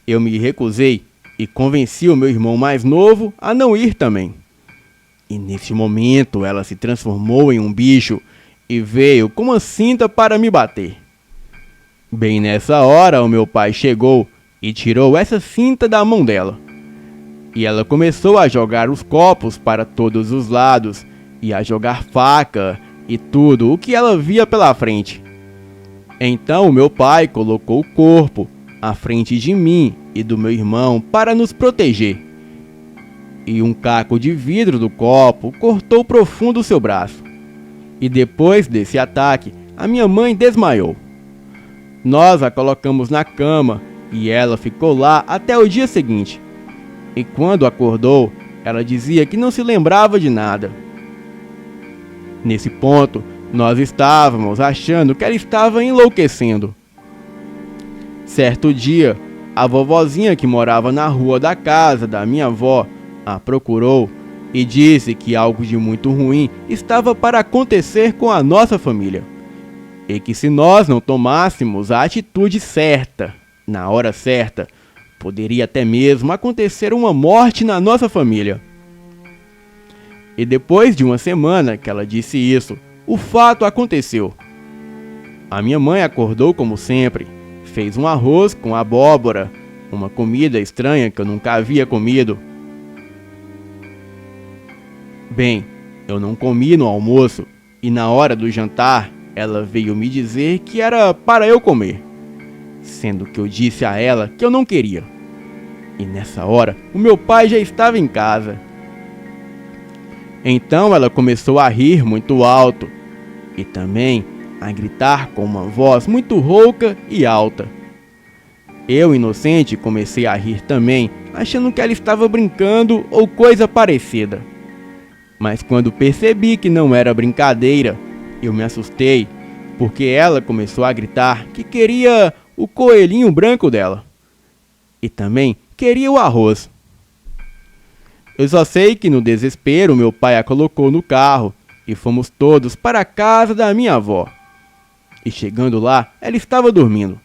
[SPEAKER 2] Eu me recusei e convenci o meu irmão mais novo a não ir também. E nesse momento ela se transformou em um bicho e veio com uma cinta para me bater. Bem nessa hora, o meu pai chegou e tirou essa cinta da mão dela. E ela começou a jogar os copos para todos os lados e a jogar faca e tudo o que ela via pela frente. Então o meu pai colocou o corpo à frente de mim e do meu irmão para nos proteger. E um caco de vidro do copo cortou profundo seu braço. E depois desse ataque, a minha mãe desmaiou. Nós a colocamos na cama e ela ficou lá até o dia seguinte. E quando acordou, ela dizia que não se lembrava de nada. Nesse ponto, nós estávamos achando que ela estava enlouquecendo. Certo dia, a vovozinha que morava na rua da casa da minha avó a procurou e disse que algo de muito ruim estava para acontecer com a nossa família. E que se nós não tomássemos a atitude certa, na hora certa, poderia até mesmo acontecer uma morte na nossa família. E depois de uma semana que ela disse isso, o fato aconteceu. A minha mãe acordou como sempre, fez um arroz com abóbora, uma comida estranha que eu nunca havia comido. Bem, eu não comi no almoço e na hora do jantar ela veio me dizer que era para eu comer, sendo que eu disse a ela que eu não queria. E nessa hora, o meu pai já estava em casa. Então ela começou a rir muito alto e também a gritar com uma voz muito rouca e alta. Eu, inocente, comecei a rir também, achando que ela estava brincando ou coisa parecida. Mas quando percebi que não era brincadeira, eu me assustei, porque ela começou a gritar que queria o coelhinho branco dela. E também queria o arroz. Eu só sei que no desespero meu pai a colocou no carro e fomos todos para a casa da minha avó. E chegando lá, ela estava dormindo.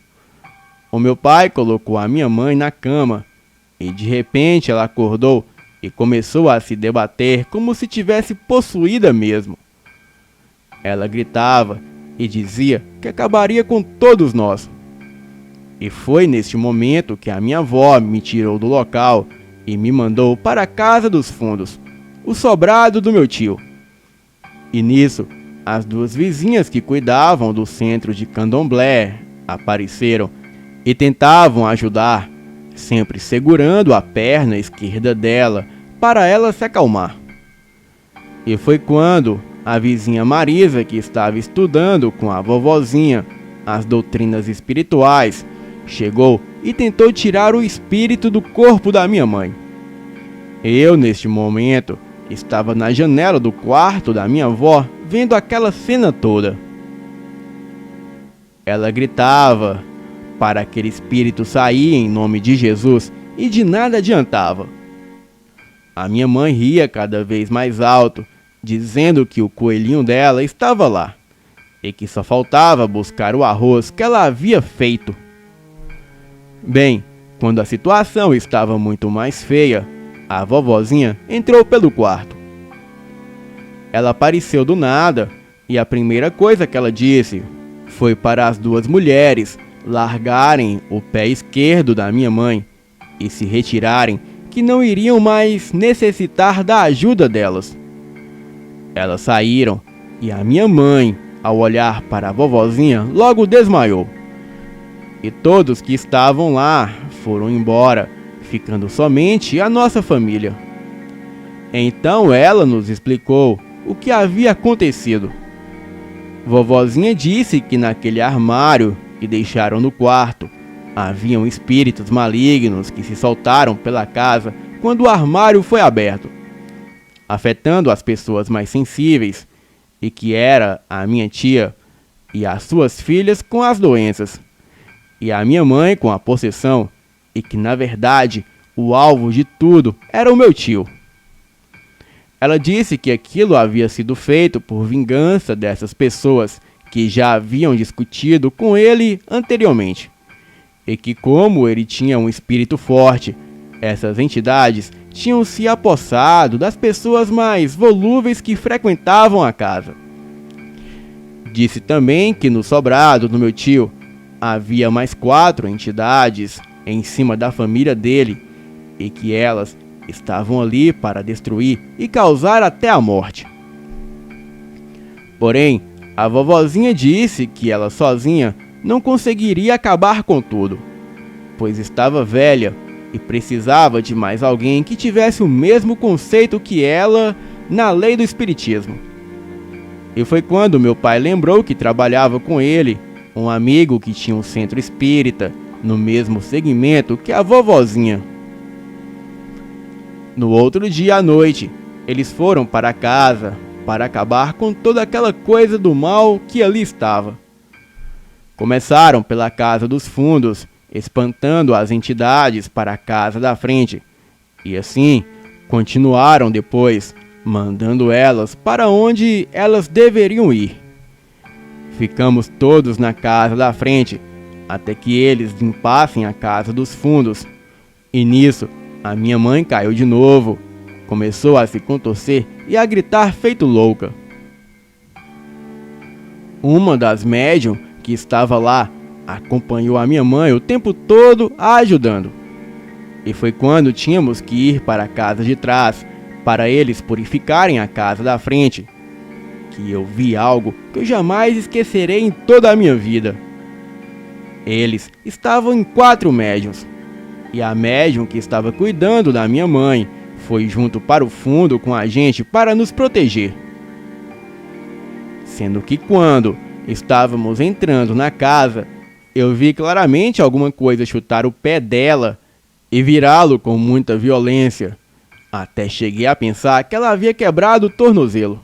[SPEAKER 2] O meu pai colocou a minha mãe na cama e de repente ela acordou e começou a se debater como se tivesse possuída mesmo. Ela gritava e dizia que acabaria com todos nós. E foi neste momento que a minha avó me tirou do local e me mandou para a casa dos fundos, o sobrado do meu tio. E nisso, as duas vizinhas que cuidavam do centro de candomblé apareceram e tentavam ajudar, sempre segurando a perna esquerda dela para ela se acalmar. E foi quando a vizinha Marisa, que estava estudando com a vovozinha as doutrinas espirituais, chegou e tentou tirar o espírito do corpo da minha mãe. Eu, neste momento, estava na janela do quarto da minha avó, vendo aquela cena toda. Ela gritava para aquele espírito sair em nome de Jesus e de nada adiantava. A minha mãe ria cada vez mais alto, dizendo que o coelhinho dela estava lá e que só faltava buscar o arroz que ela havia feito. Bem, quando a situação estava muito mais feia, a vovozinha entrou pelo quarto. Ela apareceu do nada e a primeira coisa que ela disse foi para as duas mulheres largarem o pé esquerdo da minha mãe e se retirarem, que não iriam mais necessitar da ajuda delas. Elas saíram e a minha mãe, ao olhar para a vovozinha, logo desmaiou. E todos que estavam lá foram embora, ficando somente a nossa família. Então ela nos explicou o que havia acontecido. Vovozinha disse que naquele armário que deixaram no quarto, haviam espíritos malignos que se soltaram pela casa quando o armário foi aberto, afetando as pessoas mais sensíveis, e que era a minha tia e as suas filhas com as doenças, e a minha mãe com a possessão, e que na verdade o alvo de tudo era o meu tio. Ela disse que aquilo havia sido feito por vingança dessas pessoas que já haviam discutido com ele anteriormente, e que como ele tinha um espírito forte, essas entidades tinham se apossado das pessoas mais volúveis que frequentavam a casa. Disse também que no sobrado do meu tio havia mais 4 entidades em cima da família dele e que elas estavam ali para destruir e causar até a morte. Porém, a vovozinha disse que ela sozinha não conseguiria acabar com tudo, pois estava velha e precisava de mais alguém que tivesse o mesmo conceito que ela na lei do espiritismo. E foi quando meu pai lembrou que trabalhava com ele, um amigo que tinha um centro espírita, no mesmo segmento que a vovozinha. No outro dia à noite, eles foram para casa para acabar com toda aquela coisa do mal que ali estava. Começaram pela casa dos fundos, espantando as entidades para a casa da frente, e assim continuaram depois, mandando elas para onde elas deveriam ir. Ficamos todos na casa da frente, até que eles limpassem a casa dos fundos, e nisso a minha mãe caiu de novo, começou a se contorcer e a gritar feito louca. Uma das médium que estava lá acompanhou a minha mãe o tempo todo a ajudando. E foi quando tínhamos que ir para a casa de trás, para eles purificarem a casa da frente, que eu vi algo que eu jamais esquecerei em toda a minha vida. Eles estavam em 4 médiuns, e a médium que estava cuidando da minha mãe foi junto para o fundo com a gente para nos proteger. Sendo que quando estávamos entrando na casa, eu vi claramente alguma coisa chutar o pé dela e virá-lo com muita violência. Até cheguei a pensar que ela havia quebrado o tornozelo.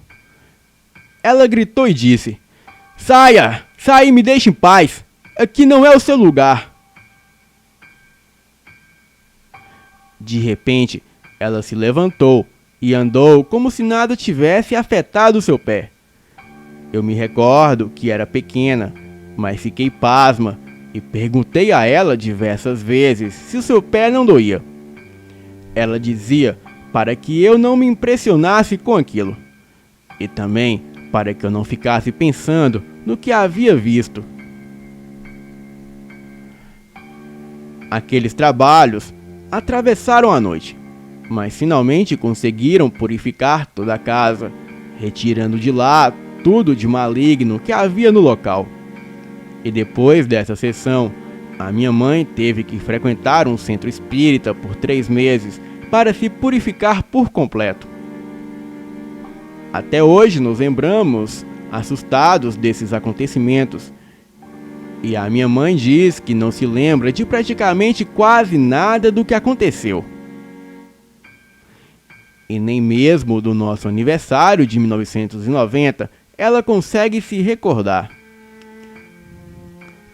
[SPEAKER 2] Ela gritou e disse: "Saia! Saia e me deixe em paz! Aqui não é o seu lugar!" De repente, ela se levantou e andou como se nada tivesse afetado seu pé. Eu me recordo que era pequena, mas fiquei pasma e perguntei a ela diversas vezes se o seu pé não doía. Ela dizia para que eu não me impressionasse com aquilo, e também para que eu não ficasse pensando no que havia visto. Aqueles trabalhos atravessaram a noite, mas finalmente conseguiram purificar toda a casa, retirando de lá tudo de maligno que havia no local. E depois dessa sessão, a minha mãe teve que frequentar um centro espírita por 3 meses para se purificar por completo. Até hoje nos lembramos assustados desses acontecimentos. E a minha mãe diz que não se lembra de praticamente quase nada do que aconteceu. E nem mesmo do nosso aniversário de 1990 ela consegue se recordar,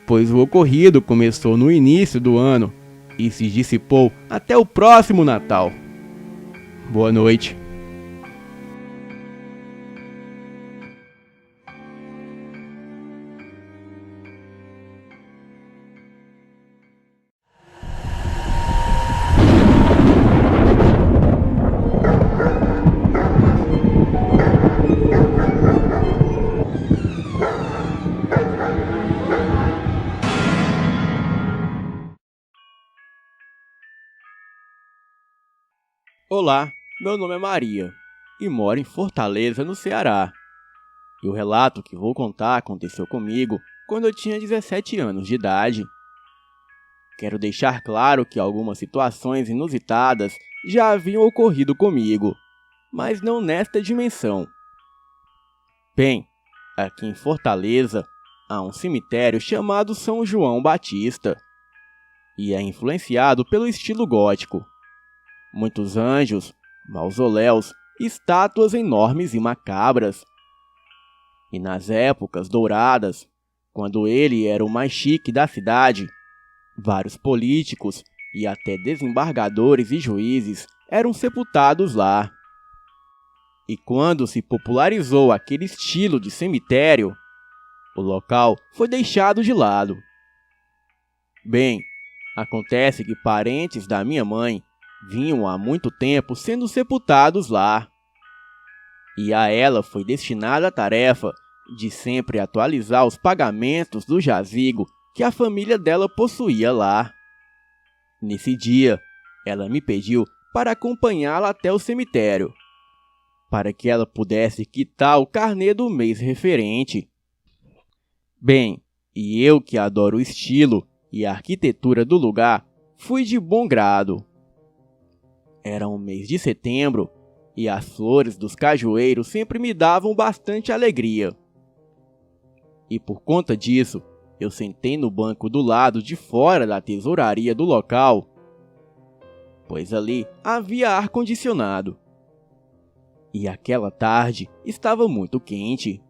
[SPEAKER 2] pois o ocorrido começou no início do ano e se dissipou até o próximo Natal. Boa noite. Olá, meu nome é Maria e moro em Fortaleza, no Ceará. E o relato que vou contar aconteceu comigo quando eu tinha 17 anos de idade. Quero deixar claro que algumas situações inusitadas já haviam ocorrido comigo, mas não nesta dimensão. Bem, aqui em Fortaleza há um cemitério chamado São João Batista e é influenciado pelo estilo gótico. Muitos anjos, mausoléus, estátuas enormes e macabras. E nas épocas douradas, quando ele era o mais chique da cidade, vários políticos e até desembargadores e juízes eram sepultados lá. E quando se popularizou aquele estilo de cemitério, o local foi deixado de lado. Bem, acontece que parentes da minha mãe vinham há muito tempo sendo sepultados lá. E a ela foi destinada a tarefa de sempre atualizar os pagamentos do jazigo que a família dela possuía lá. Nesse dia, ela me pediu para acompanhá-la até o cemitério, para que ela pudesse quitar o carnê do mês referente. Bem, e eu que adoro o estilo e a arquitetura do lugar, fui de bom grado. Era um mês de setembro e as flores dos cajueiros sempre me davam bastante alegria. E por conta disso, eu sentei no banco do lado de fora da tesouraria do local, pois ali havia ar-condicionado. E aquela tarde estava muito quente.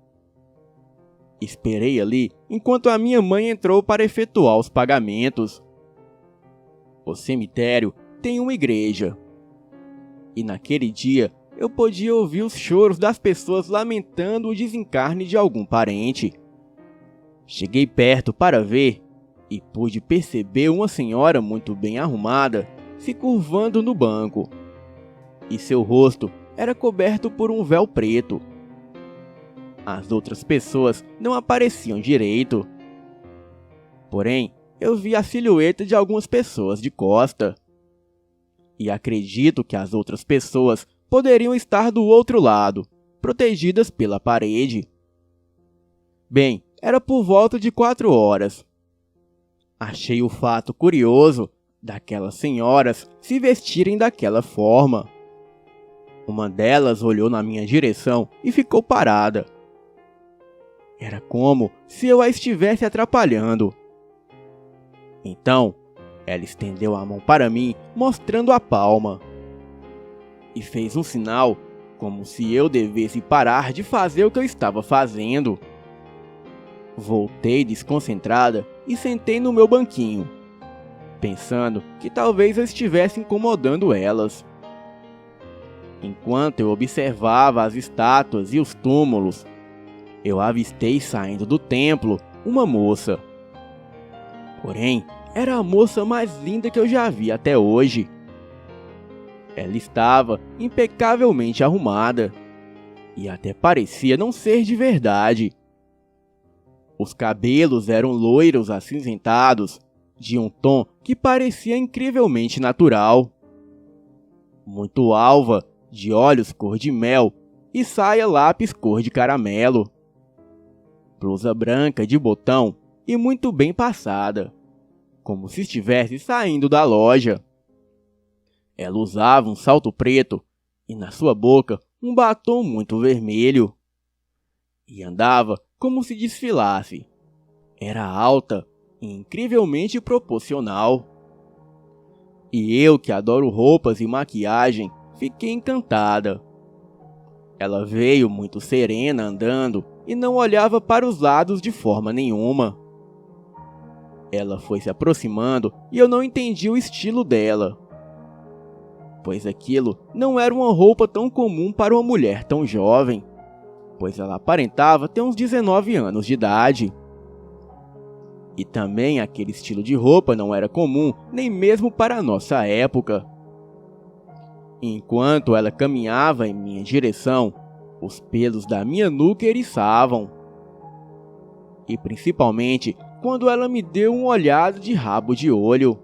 [SPEAKER 2] Esperei ali enquanto a minha mãe entrou para efetuar os pagamentos. O cemitério tem uma igreja. E naquele dia eu podia ouvir os choros das pessoas lamentando o desencarne de algum parente. Cheguei perto para ver e pude perceber uma senhora muito bem arrumada se curvando no banco. E seu rosto era coberto por um véu preto. As outras pessoas não apareciam direito. Porém, eu vi a silhueta de algumas pessoas de costa. E acredito que as outras pessoas poderiam estar do outro lado, protegidas pela parede. Bem, era por volta de 4 horas. Achei o fato curioso daquelas senhoras se vestirem daquela forma. Uma delas olhou na minha direção e ficou parada. Era como se eu a estivesse atrapalhando. Então, ela estendeu a mão para mim, mostrando a palma. E fez um sinal, como se eu devesse parar de fazer o que eu estava fazendo. Voltei desconcentrada e sentei no meu banquinho, pensando que talvez eu estivesse incomodando elas. Enquanto eu observava as estátuas e os túmulos, eu avistei saindo do templo uma moça. Porém, era a moça mais linda que eu já vi até hoje. Ela estava impecavelmente arrumada e até parecia não ser de verdade. Os cabelos eram loiros acinzentados, de um tom que parecia incrivelmente natural. Muito alva, de olhos cor de mel e saia lápis cor de caramelo. Blusa branca de botão e muito bem passada, como se estivesse saindo da loja. Ela usava um salto preto e na sua boca um batom muito vermelho. E andava como se desfilasse. Era alta e incrivelmente proporcional. E eu, que adoro roupas e maquiagem, fiquei encantada. Ela veio muito serena andando e não olhava para os lados de forma nenhuma. Ela foi se aproximando e eu não entendi o estilo dela, pois aquilo não era uma roupa tão comum para uma mulher tão jovem, pois ela aparentava ter uns 19 anos de idade. E também aquele estilo de roupa não era comum nem mesmo para a nossa época. Enquanto ela caminhava em minha direção, os pelos da minha nuca eriçavam. E principalmente quando ela me deu um olhar de rabo de olho.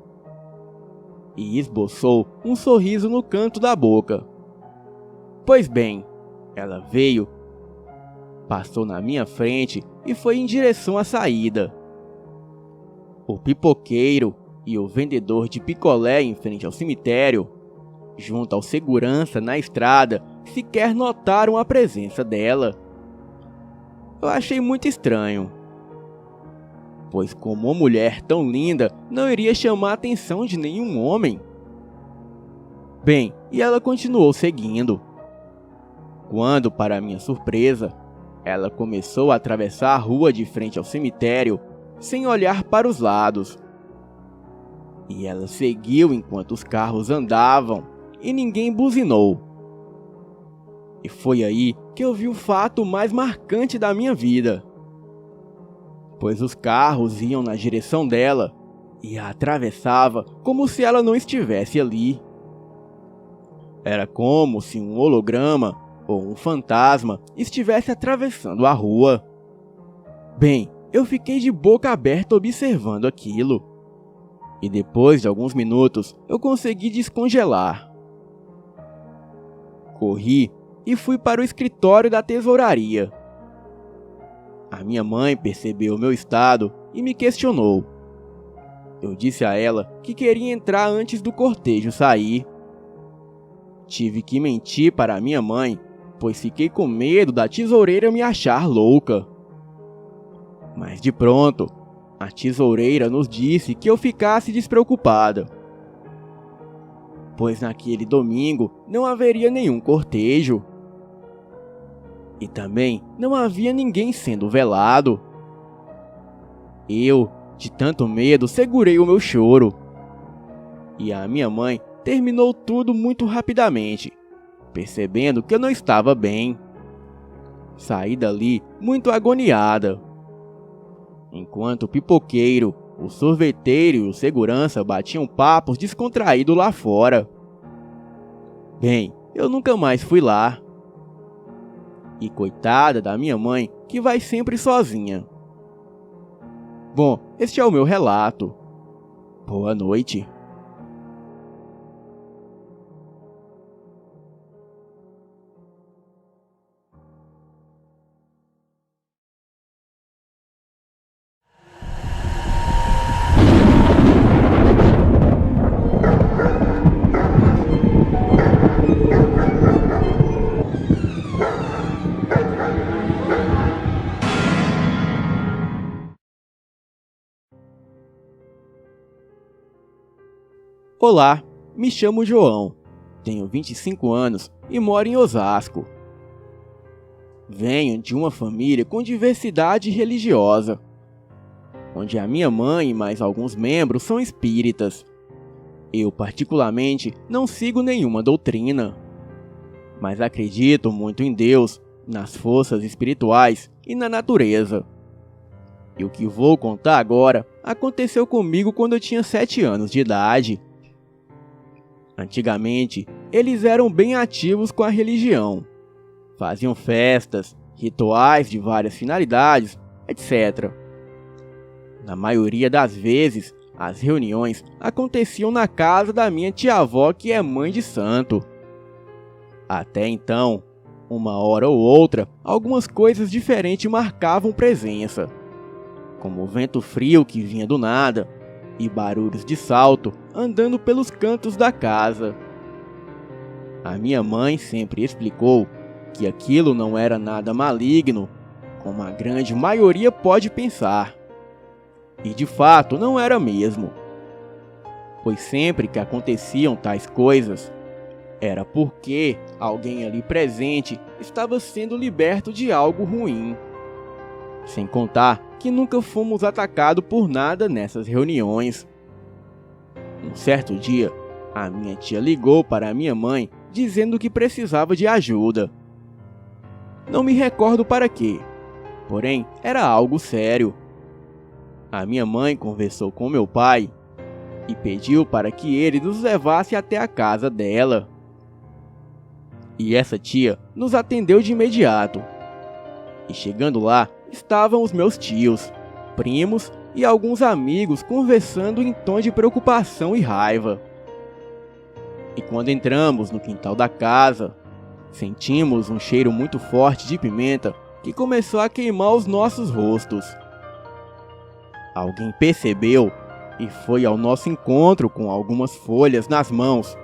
[SPEAKER 2] E esboçou um sorriso no canto da boca. Pois bem, ela veio, passou na minha frente e foi em direção à saída. O pipoqueiro e o vendedor de picolé em frente ao cemitério, junto ao segurança na estrada, sequer notaram a presença dela. Eu achei muito estranho, pois como uma mulher tão linda não iria chamar a atenção de nenhum homem. Bem, e ela continuou seguindo. Quando, para minha surpresa, ela começou a atravessar a rua de frente ao cemitério, sem olhar para os lados. E ela seguiu enquanto os carros andavam e ninguém buzinou. E foi aí que eu vi o fato mais marcante da minha vida, pois os carros iam na direção dela e a atravessava como se ela não estivesse ali. Era como se um holograma ou um fantasma estivesse atravessando a rua. Bem, Eu fiquei de boca aberta observando aquilo. E depois de alguns minutos, eu consegui descongelar. Corri e fui para o escritório da tesouraria. A minha mãe percebeu meu estado e me questionou. Eu disse a ela que queria entrar antes do cortejo sair. Tive que mentir para a minha mãe, pois fiquei com medo da tesoureira me achar louca. Mas de pronto, a tesoureira nos disse que eu ficasse despreocupada, pois naquele domingo não haveria nenhum cortejo. E também não havia ninguém sendo velado. Eu, de tanto medo, segurei o meu choro. E a minha mãe terminou tudo muito rapidamente, percebendo que eu não estava bem. Saí dali muito agoniada. Enquanto o pipoqueiro, o sorveteiro e o segurança batiam papos descontraídos lá fora. Bem, eu nunca mais fui lá. E coitada da minha mãe, que vai sempre sozinha. Bom, este é o meu relato. Boa noite. Olá, me chamo João, tenho 25 anos e moro em Osasco. Venho de uma família com diversidade religiosa, onde a minha mãe e mais alguns membros são espíritas. Eu, particularmente, não sigo nenhuma doutrina, mas acredito muito em Deus, nas forças espirituais e na natureza. E o que vou contar agora aconteceu comigo quando eu tinha 7 anos de idade. Antigamente, eles eram bem ativos com a religião. Faziam festas, rituais de várias finalidades, etc. Na maioria das vezes, as reuniões aconteciam na casa da minha tia-avó, que é mãe de santo. Até então, uma hora ou outra, algumas coisas diferentes marcavam presença, como o vento frio que vinha do nada, e barulhos de salto andando pelos cantos da casa. A minha mãe sempre explicou que aquilo não era nada maligno, como a grande maioria pode pensar. E de fato não era mesmo, pois sempre que aconteciam tais coisas, era porque alguém ali presente estava sendo liberto de algo ruim. Sem contar que nunca fomos atacados por nada nessas reuniões. Um certo dia, a minha tia ligou para a minha mãe dizendo que precisava de ajuda. Não me recordo para quê, porém era algo sério. A minha mãe conversou com meu pai e pediu para que ele nos levasse até a casa dela. E essa tia nos atendeu de imediato. E chegando lá, estavam os meus tios, primos e alguns amigos conversando em tom de preocupação e raiva. E quando entramos no quintal da casa, sentimos um cheiro muito forte de pimenta que começou a queimar os nossos rostos. Alguém percebeu e foi ao nosso encontro com algumas folhas nas mãos,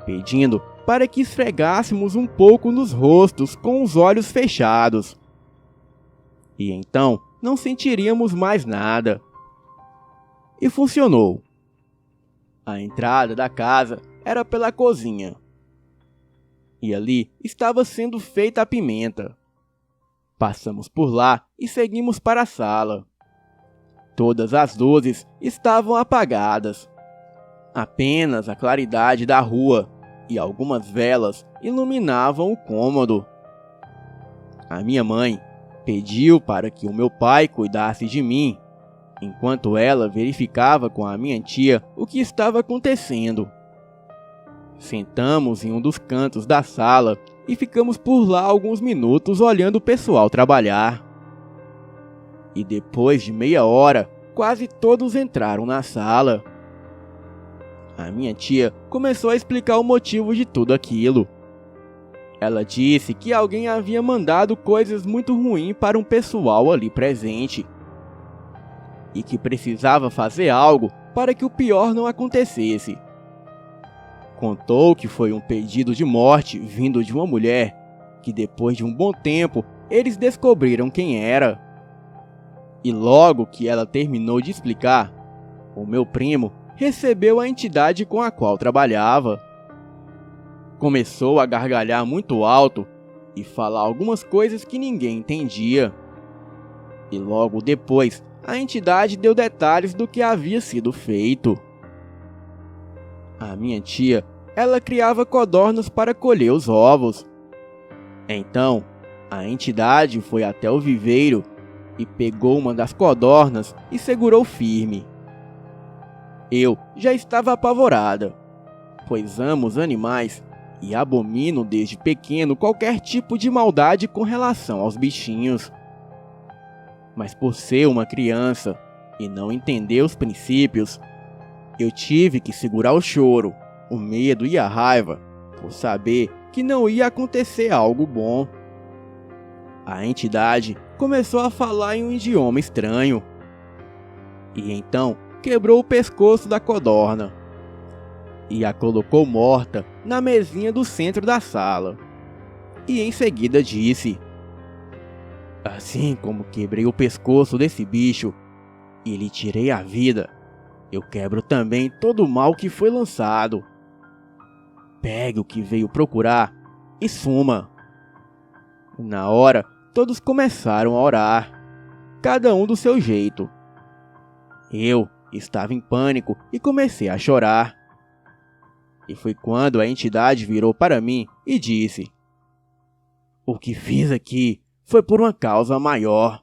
[SPEAKER 2] pedindo para que esfregássemos um pouco nos rostos com os olhos fechados. E então não sentiríamos mais nada. E funcionou. A entrada da casa era pela cozinha. E ali estava sendo feita a pimenta. Passamos por lá e seguimos para a sala. Todas as luzes estavam apagadas. Apenas a claridade da rua e algumas velas iluminavam o cômodo. A minha mãe pediu para que o meu pai cuidasse de mim, enquanto ela verificava com a minha tia o que estava acontecendo. Sentamos em um dos cantos da sala e ficamos por lá alguns minutos olhando o pessoal trabalhar. E depois de meia hora, quase todos entraram na sala. A minha tia começou a explicar o motivo de tudo aquilo. Ela disse que alguém havia mandado coisas muito ruins para um pessoal ali presente e que precisava fazer algo para que o pior não acontecesse. Contou que foi um pedido de morte vindo de uma mulher que depois de um bom tempo eles descobriram quem era. E logo que ela terminou de explicar, o meu primo recebeu a entidade com a qual trabalhava. Começou a gargalhar muito alto e falar algumas coisas que ninguém entendia. E logo depois, a entidade deu detalhes do que havia sido feito. A minha tia, ela criava codornas para colher os ovos. Então, a entidade foi até o viveiro e pegou uma das codornas e segurou firme. Eu já estava apavorada, pois amo os animais e abomino desde pequeno qualquer tipo de maldade com relação aos bichinhos. Mas por ser uma criança e não entender os princípios, eu tive que segurar o choro, o medo e a raiva, por saber que não ia acontecer algo bom. A entidade começou a falar em um idioma estranho. E então quebrou o pescoço da codorna e a colocou morta na mesinha do centro da sala. E em seguida disse: assim como quebrei o pescoço desse bicho e lhe tirei a vida, eu quebro também todo o mal que foi lançado. Pegue o que veio procurar e suma. Na hora, todos começaram a orar, cada um do seu jeito. Eu estava em pânico e comecei a chorar. E foi quando a entidade virou para mim e disse: o que fiz aqui foi por uma causa maior.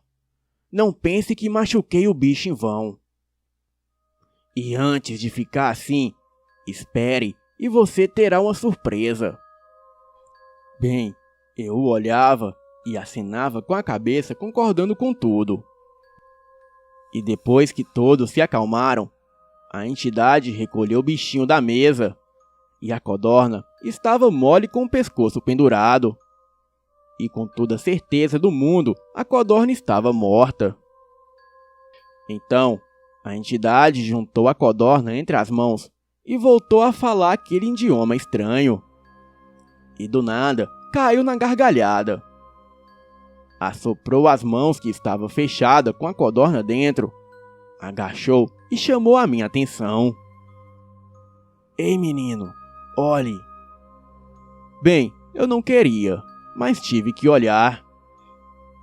[SPEAKER 2] Não pense que machuquei o bicho em vão. E antes de ficar assim, espere e você terá uma surpresa. Bem, eu olhava e acenava com a cabeça concordando com tudo. E depois que todos se acalmaram, a entidade recolheu o bichinho da mesa e a codorna estava mole com o pescoço pendurado. E com toda a certeza do mundo, a codorna estava morta. Então, a entidade juntou a codorna entre as mãos e voltou a falar aquele idioma estranho. E do nada, caiu na gargalhada. Assoprou as mãos que estavam fechadas com a codorna dentro, agachou e chamou a minha atenção. Ei, menino, olhe. Bem, eu não queria, mas tive que olhar.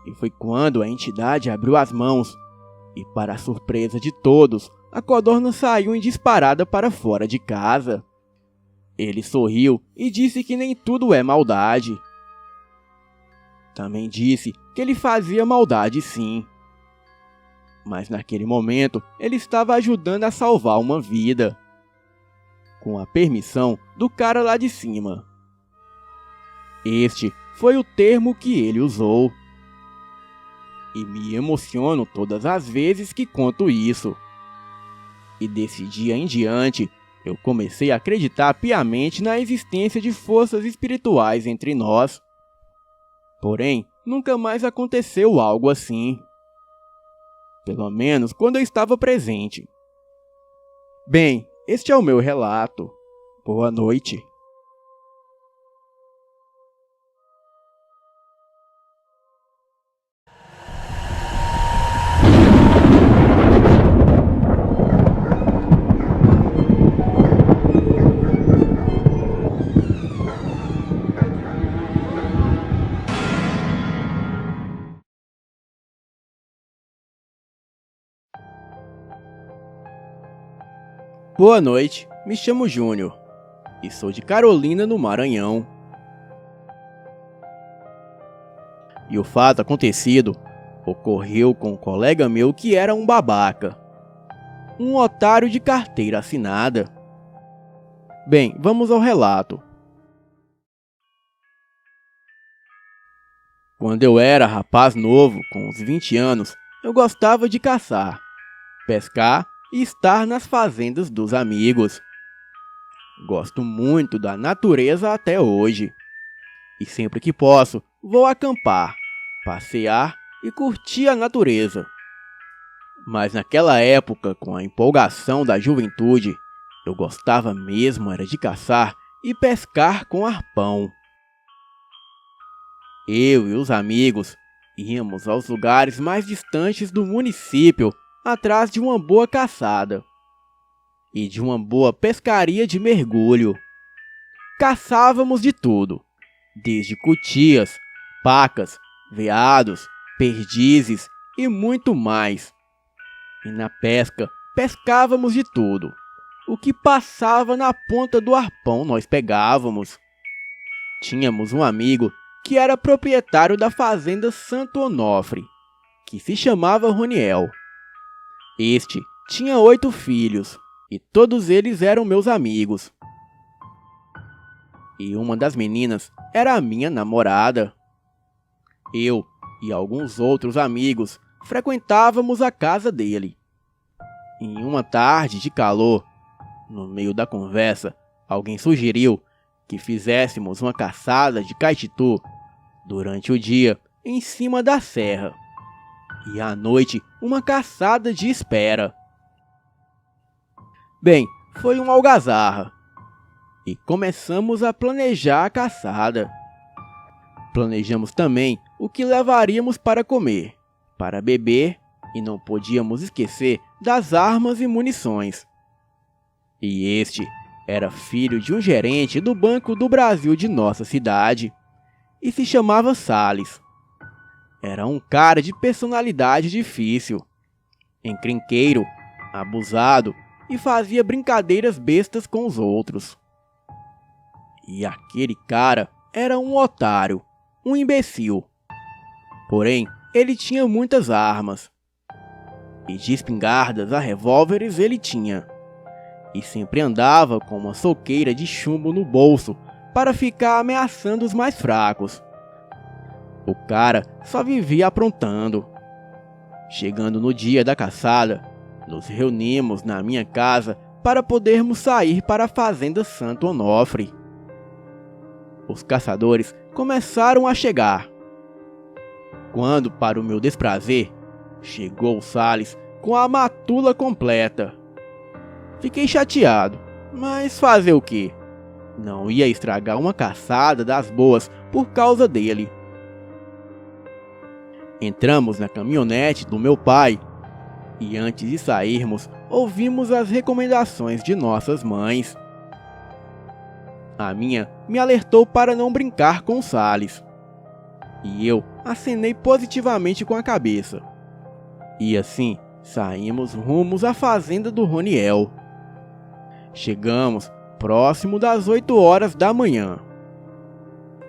[SPEAKER 2] E foi quando a entidade abriu as mãos e, para a surpresa de todos, a codorna saiu em disparada para fora de casa. Ele sorriu e disse que nem tudo é maldade. Também disse que ele fazia maldade sim. Mas naquele momento ele estava ajudando a salvar uma vida, com a permissão do cara lá de cima. Este foi o termo que ele usou. E me emociono todas as vezes que conto isso. E desse dia em diante, eu comecei a acreditar piamente na existência de forças espirituais entre nós. Porém, nunca mais aconteceu algo assim. Pelo menos quando eu estava presente. Bem, este é o meu relato. Boa noite. Boa noite, me chamo Júnior e sou de Carolina, no Maranhão. E o fato acontecido ocorreu com um colega meu que era um babaca, um otário de carteira assinada. Bem, vamos ao relato. Quando eu era rapaz novo, com uns 20 anos, eu gostava de caçar, pescar e estar nas fazendas dos amigos. Gosto muito da natureza até hoje. E sempre que posso, vou acampar, passear e curtir a natureza. Mas naquela época, com a empolgação da juventude, eu gostava mesmo era de caçar e pescar com arpão. Eu e os amigos íamos aos lugares mais distantes do município atrás de uma boa caçada e de uma boa pescaria de mergulho. Caçávamos de tudo, desde cutias, pacas, veados, perdizes e muito mais. E na pesca, pescávamos de tudo. O que passava na ponta do arpão nós pegávamos. Tínhamos um amigo que era proprietário da fazenda Santo Onofre, que se chamava Roniel. Este tinha 8 filhos, e todos eles eram meus amigos. E uma das meninas era a minha namorada. Eu e alguns outros amigos frequentávamos a casa dele. Em uma tarde de calor, no meio da conversa, alguém sugeriu que fizéssemos uma caçada de caititu durante o dia em cima da serra e à noite uma caçada de espera. Bem, foi uma algazarra e começamos a planejar a caçada. Planejamos também o que levaríamos para comer, para beber e não podíamos esquecer das armas e munições. E este era filho de um gerente do Banco do Brasil de nossa cidade e se chamava Salles. Era um cara de personalidade difícil, encrenqueiro, abusado e fazia brincadeiras bestas com os outros. E aquele cara era um otário, um imbecil. Porém, ele tinha muitas armas. E de espingardas a revólveres ele tinha. E sempre andava com uma soqueira de chumbo no bolso para ficar ameaçando os mais fracos. O cara só vivia aprontando. Chegando no dia da caçada, nos reunimos na minha casa para podermos sair para a fazenda Santo Onofre. Os caçadores começaram a chegar. Quando, para o meu desprazer, chegou o Salles com a matula completa. Fiquei chateado, mas fazer o quê? Não ia estragar uma caçada das boas por causa dele. Entramos na caminhonete do meu pai e antes de sairmos, ouvimos as recomendações de nossas mães. A minha me alertou para não brincar com Salles e eu acenei positivamente com a cabeça. E assim, saímos rumos à fazenda do Roniel. Chegamos próximo das 8 horas da manhã,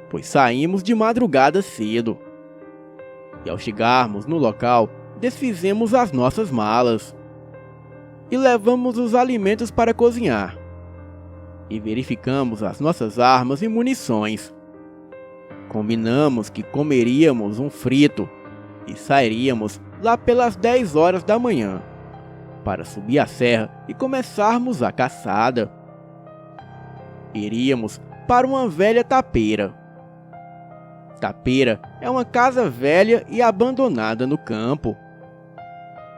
[SPEAKER 2] pois saímos de madrugada cedo. E ao chegarmos no local, desfizemos as nossas malas e levamos os alimentos para cozinhar. E verificamos as nossas armas e munições. Combinamos que comeríamos um frito e sairíamos lá pelas 10 horas da manhã para subir a serra e começarmos a caçada. Iríamos para uma velha tapeira. Tapeira é uma casa velha e abandonada no campo.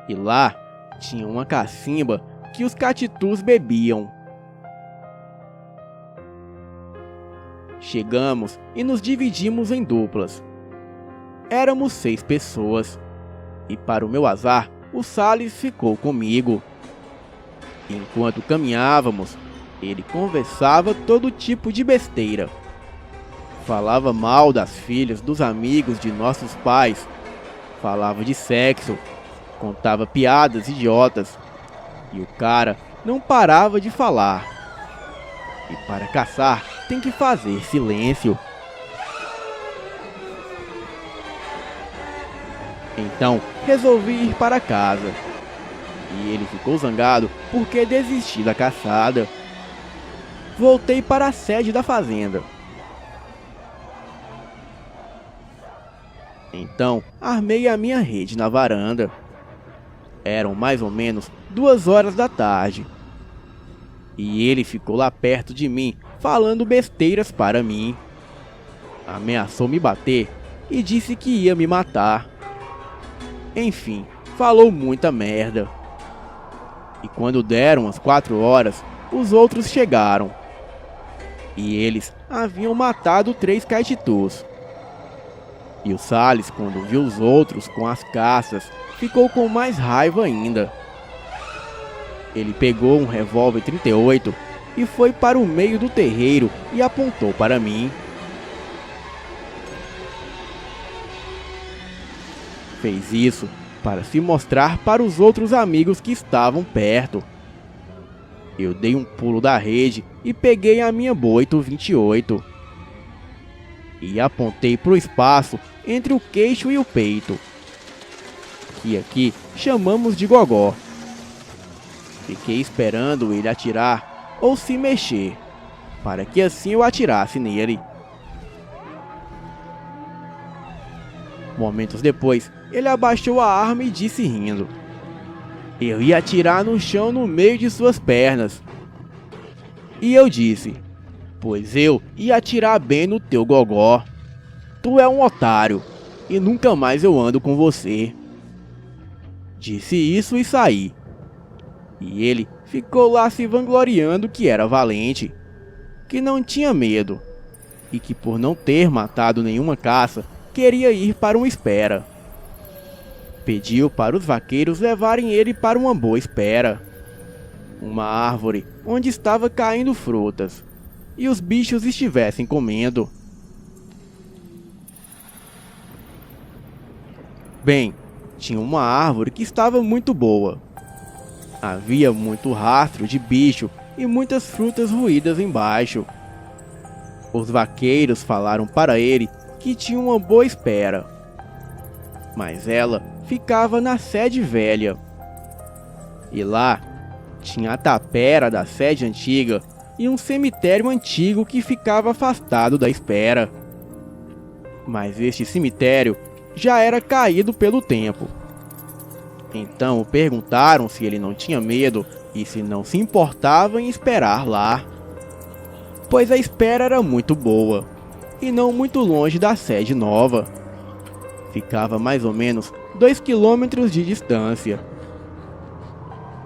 [SPEAKER 2] E lá tinha uma cacimba que os catitus bebiam. Chegamos e nos dividimos em duplas. Éramos 6 pessoas. E para o meu azar, o Salles ficou comigo. Enquanto caminhávamos, ele conversava todo tipo de besteira. Falava mal das filhas dos amigos de nossos pais. Falava de sexo. Contava piadas idiotas. E o cara não parava de falar. E para caçar, tem que fazer silêncio. Então, resolvi ir para casa. E ele ficou zangado porque desisti da caçada. Voltei para a sede da fazenda. Então, armei a minha rede na varanda Eram mais ou menos 2 horas da tarde. E ele ficou lá perto de mim, falando besteiras para mim. Ameaçou me bater e disse que ia me matar. Enfim, falou muita merda. E quando deram as 4 horas, os outros chegaram. E eles haviam matado 3 caititus. E o Salles, quando viu os outros com as caças, ficou com mais raiva ainda. Ele pegou um revólver 38 e foi para o meio do terreiro e apontou para mim. Fez isso para se mostrar para os outros amigos que estavam perto. Eu dei um pulo da rede e peguei a minha Boito 28. E apontei para o espaço entre o queixo e o peito, que aqui chamamos de gogó. Fiquei esperando ele atirar ou se mexer, para que assim eu atirasse nele. Momentos depois, ele abaixou a arma e disse rindo: eu ia atirar no chão no meio de suas pernas. E eu disse: pois eu ia atirar bem no teu gogó. Tu é um otário, e nunca mais eu ando com você. Disse isso e saí. E ele ficou lá se vangloriando que era valente, que não tinha medo, e que por não ter matado nenhuma caça, queria ir para uma espera. Pediu para os vaqueiros levarem ele para uma boa espera, uma árvore onde estava caindo frutas, e os bichos estivessem comendo. Bem, tinha uma árvore que estava muito boa. Havia muito rastro de bicho e muitas frutas ruídas embaixo. Os vaqueiros falaram para ele que tinha uma boa espera, mas ela ficava na sede velha. E lá tinha a tapera da sede antiga e um cemitério antigo que ficava afastado da espera. Mas este cemitério já era caído pelo tempo. Então perguntaram se ele não tinha medo e se não se importava em esperar lá, pois a espera era muito boa e não muito longe da sede nova. Ficava mais ou menos 2 quilômetros de distância.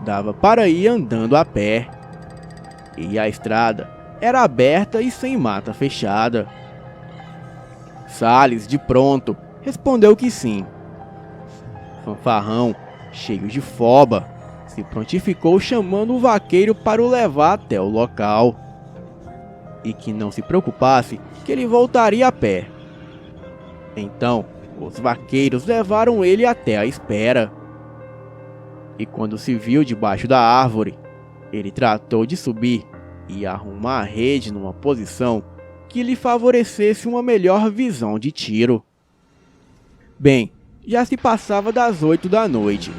[SPEAKER 2] Dava para ir andando a pé, e a estrada era aberta e sem mata fechada. Salles, de pronto, respondeu que sim. Fanfarrão, cheio de foba, se prontificou chamando o vaqueiro para o levar até o local, e que não se preocupasse que ele voltaria a pé. Então, os vaqueiros levaram ele até a espera. E quando se viu debaixo da árvore, ele tratou de subir e arrumar a rede numa posição que lhe favorecesse uma melhor visão de tiro. Bem, já se passava das 8 da noite.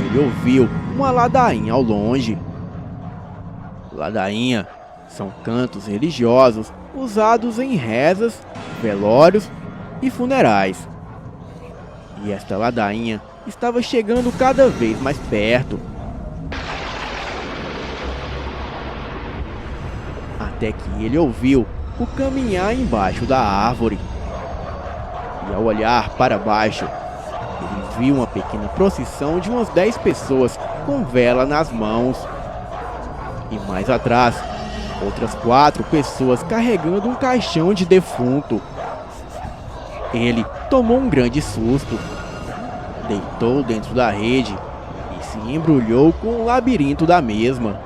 [SPEAKER 2] Ele ouviu uma ladainha ao longe. Ladainha são cantos religiosos usados em rezas, velórios e funerais. E esta ladainha estava chegando cada vez mais perto, até que ele ouviu o caminhar embaixo da árvore. E ao olhar para baixo, ele viu uma pequena procissão de umas 10 pessoas com vela nas mãos. E mais atrás, outras 4 pessoas carregando um caixão de defunto. Ele tomou um grande susto, deitou dentro da rede e se embrulhou com o labirinto da mesma.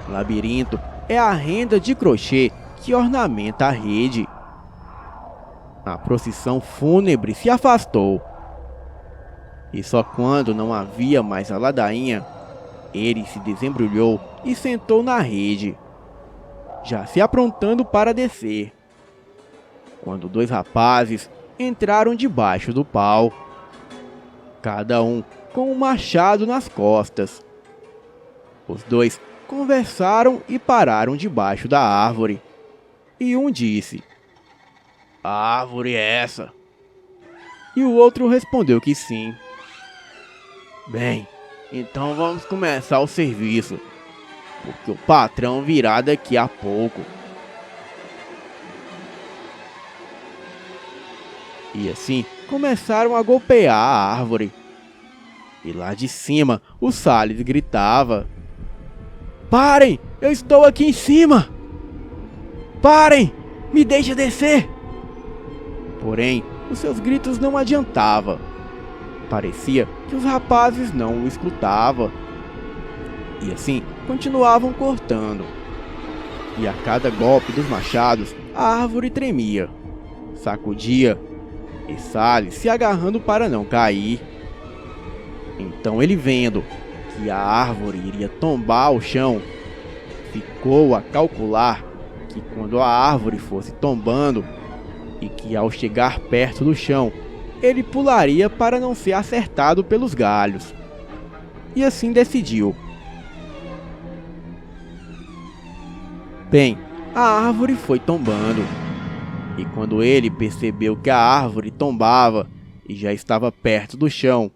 [SPEAKER 2] Labirinto é a renda de crochê que ornamenta a rede. A procissão fúnebre se afastou. E só quando não havia mais a ladainha, ele se desembrulhou e sentou na rede, já se aprontando para descer, quando 2 rapazes entraram debaixo do pau, cada um com um machado nas costas. Os 2 conversaram e pararam debaixo da árvore, e um disse: "A árvore é essa?" e o outro respondeu que sim. Bem, então vamos começar o serviço, porque o patrão virá daqui a pouco. E assim começaram a golpear a árvore. E lá de cima o Salles gritava: "Parem! Eu estou aqui em cima! Parem! Me deixa descer!" Porém, os seus gritos não adiantavam. Parecia que os rapazes não o escutavam. E assim continuavam cortando. E a cada golpe dos machados, a árvore tremia, sacudia, e Salles se agarrando para não cair. Então ele, vendo que a árvore iria tombar ao chão, ficou a calcular que quando a árvore fosse tombando e que ao chegar perto do chão, ele pularia para não ser acertado pelos galhos. E assim decidiu. Bem, a árvore foi tombando. E quando ele percebeu que a árvore tombava e já estava perto do chão,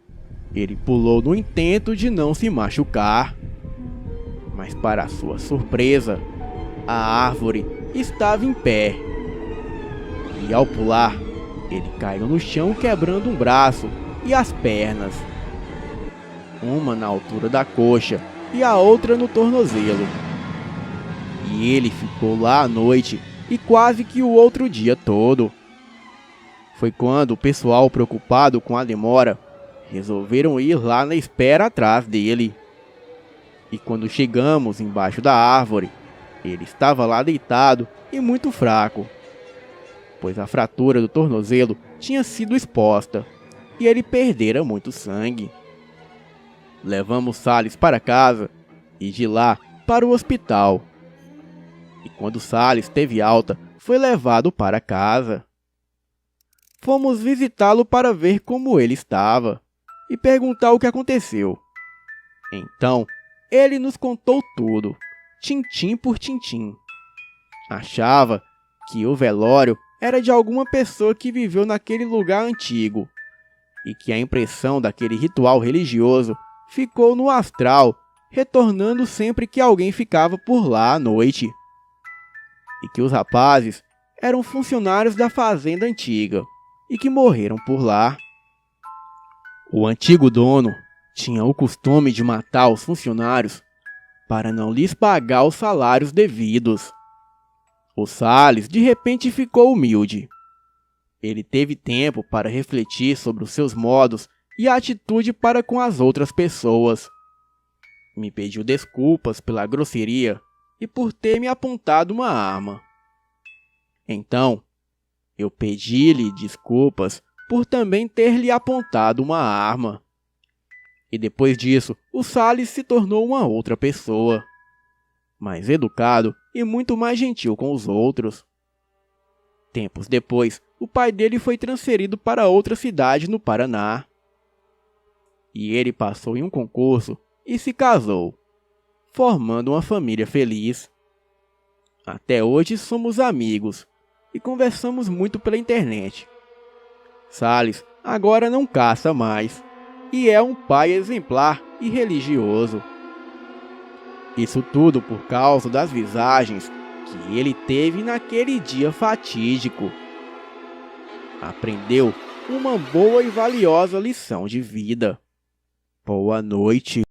[SPEAKER 2] ele pulou no intento de não se machucar. Mas para sua surpresa, a árvore estava em pé. E ao pular, ele caiu no chão quebrando um braço e as pernas. Uma na altura da coxa e a outra no tornozelo. E ele ficou lá à noite e quase que o outro dia todo. Foi quando o pessoal, preocupado com a demora, resolveram ir lá na espera atrás dele. E quando chegamos embaixo da árvore, ele estava lá deitado e muito fraco, pois a fratura do tornozelo tinha sido exposta e ele perdera muito sangue. Levamos Salles para casa e de lá para o hospital. E quando Salles teve alta, foi levado para casa. Fomos visitá-lo para ver como ele estava e perguntar o que aconteceu. Então, ele nos contou tudo, tintim por tintim. Achava que o velório era de alguma pessoa que viveu naquele lugar antigo e que a impressão daquele ritual religioso ficou no astral, retornando sempre que alguém ficava por lá à noite. E que os rapazes eram funcionários da fazenda antiga e que morreram por lá. O antigo dono tinha o costume de matar os funcionários para não lhes pagar os salários devidos. O Salles de repente ficou humilde. Ele teve tempo para refletir sobre os seus modos e a atitude para com as outras pessoas. Me pediu desculpas pela grosseria e por ter me apontado uma arma. Então, eu pedi-lhe desculpas por também ter lhe apontado uma arma. E depois disso, o Salles se tornou uma outra pessoa, mais educado e muito mais gentil com os outros. Tempos depois, o pai dele foi transferido para outra cidade no Paraná. E ele passou em um concurso e se casou, formando uma família feliz. Até hoje somos amigos e conversamos muito pela internet. Salles agora não caça mais e é um pai exemplar e religioso. Isso tudo por causa das visagens que ele teve naquele dia fatídico. Aprendeu uma boa e valiosa lição de vida. Boa noite.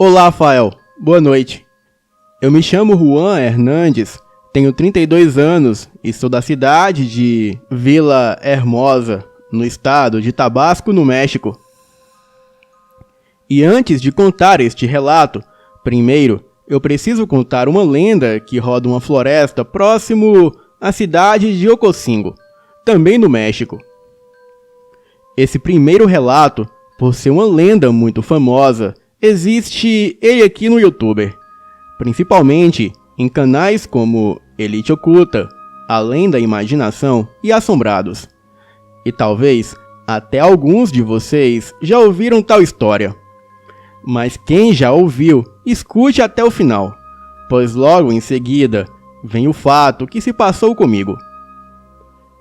[SPEAKER 2] Olá, Fael. Boa noite. Eu me chamo Juan Hernandes, tenho 32 anos e sou da cidade de Vila Hermosa, no estado de Tabasco, no México. E antes de contar este relato, primeiro eu preciso contar uma lenda que roda uma floresta próximo à cidade de Ocosingo, também no México. Esse primeiro relato, por ser uma lenda muito famosa, existe ele aqui no YouTube, principalmente em canais como Elite Oculta, Além da Imaginação e Assombrados. E talvez até alguns de vocês já ouviram tal história. Mas quem já ouviu, escute até o final, pois logo em seguida vem o fato que se passou comigo.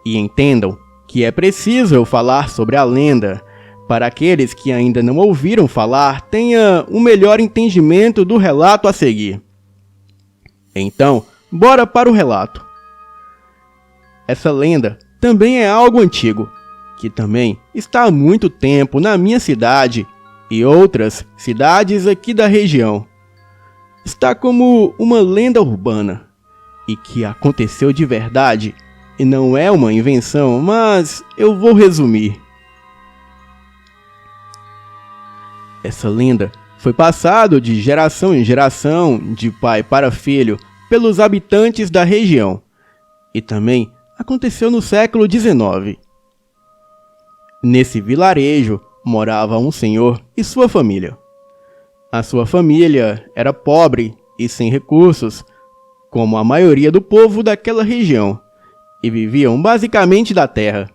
[SPEAKER 2] E entendam que é preciso eu falar sobre a lenda, para aqueles que ainda não ouviram falar tenham um melhor entendimento do relato a seguir. Então, bora para o relato. Essa lenda também é algo antigo, que também está há muito tempo na minha cidade e outras cidades aqui da região. Está como uma lenda urbana, e que aconteceu de verdade, e não é uma invenção, mas eu vou resumir. Essa lenda foi passada de geração em geração, de pai para filho, pelos habitantes da região, e também aconteceu no século XIX. Nesse vilarejo morava um senhor e sua família. A sua família era pobre e sem recursos, como a maioria do povo daquela região, e viviam basicamente da terra.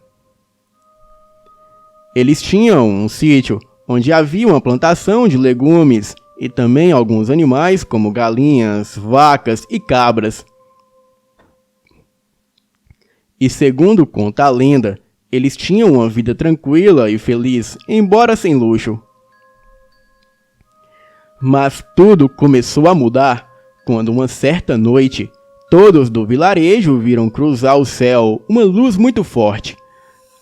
[SPEAKER 2] Eles tinham um sítio onde havia uma plantação de legumes e também alguns animais como galinhas, vacas e cabras. E segundo conta a lenda, eles tinham uma vida tranquila e feliz, embora sem luxo. Mas tudo começou a mudar quando uma certa noite, todos do vilarejo viram cruzar o céu uma luz muito forte,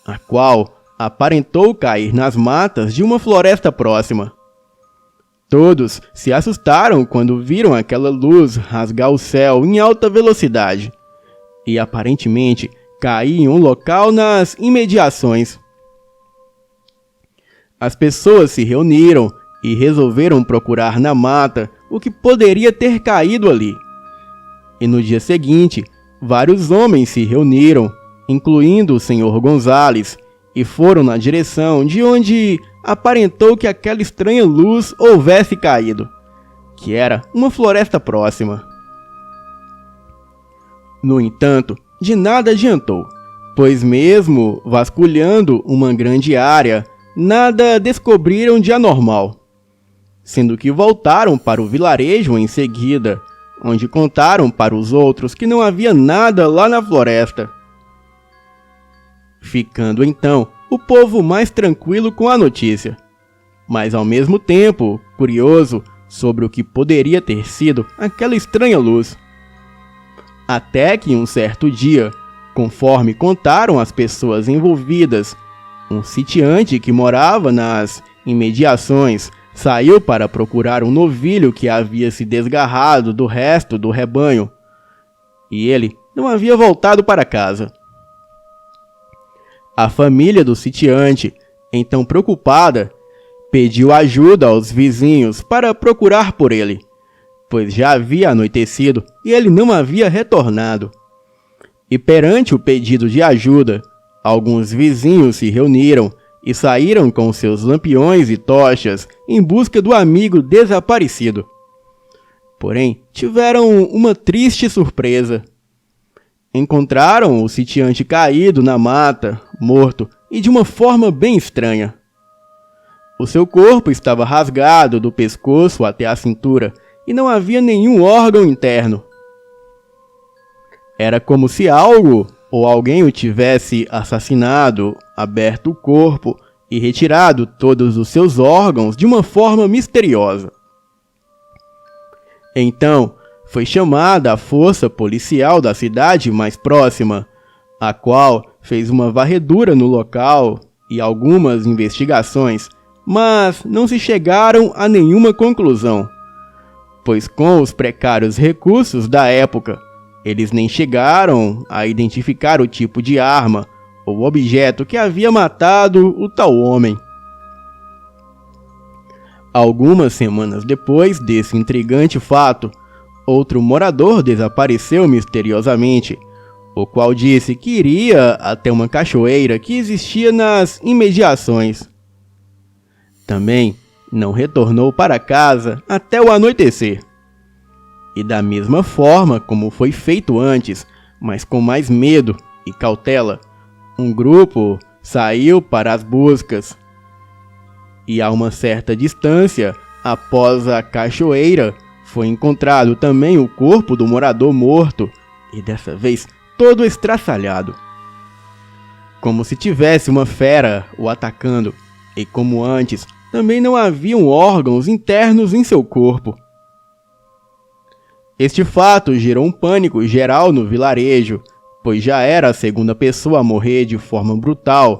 [SPEAKER 2] a qual aparentou cair nas matas de uma floresta próxima. Todos se assustaram quando viram aquela luz rasgar o céu em alta velocidade e aparentemente cair em um local nas imediações. As pessoas se reuniram e resolveram procurar na mata o que poderia ter caído ali. E no dia seguinte, vários homens se reuniram, incluindo o Sr. Gonzales, e foram na direção de onde aparentou que aquela estranha luz houvesse caído, que era uma floresta próxima. No entanto, de nada adiantou, pois mesmo vasculhando uma grande área, nada descobriram de anormal, sendo que voltaram para o vilarejo em seguida, onde contaram para os outros que não havia nada lá na floresta. Ficando então o povo mais tranquilo com a notícia, mas ao mesmo tempo curioso sobre o que poderia ter sido aquela estranha luz. Até que um certo dia, conforme contaram as pessoas envolvidas, um sitiante que morava nas imediações saiu para procurar um novilho que havia se desgarrado do resto do rebanho, e ele não havia voltado para casa. A família do sitiante, então preocupada, pediu ajuda aos vizinhos para procurar por ele, pois já havia anoitecido e ele não havia retornado. E perante o pedido de ajuda, alguns vizinhos se reuniram e saíram com seus lampiões e tochas em busca do amigo desaparecido. Porém, tiveram uma triste surpresa. Encontraram o sitiante caído na mata, morto e de uma forma bem estranha. O seu corpo estava rasgado do pescoço até a cintura e não havia nenhum órgão interno. Era como se algo ou alguém o tivesse assassinado, aberto o corpo e retirado todos os seus órgãos de uma forma misteriosa. Então, foi chamada a força policial da cidade mais próxima, a qual fez uma varredura no local e algumas investigações, mas não se chegaram a nenhuma conclusão, pois com os precários recursos da época, eles nem chegaram a identificar o tipo de arma ou objeto que havia matado o tal homem. Algumas semanas depois desse intrigante fato, outro morador desapareceu misteriosamente, o qual disse que iria até uma cachoeira que existia nas imediações. Também não retornou para casa até o anoitecer. E da mesma forma como foi feito antes, mas com mais medo e cautela, um grupo saiu para as buscas. E a uma certa distância, após a cachoeira, foi encontrado também o corpo do morador morto, e dessa vez todo estraçalhado. Como se tivesse uma fera o atacando, e como antes, também não haviam órgãos internos em seu corpo. Este fato gerou um pânico geral no vilarejo, pois já era a segunda pessoa a morrer de forma brutal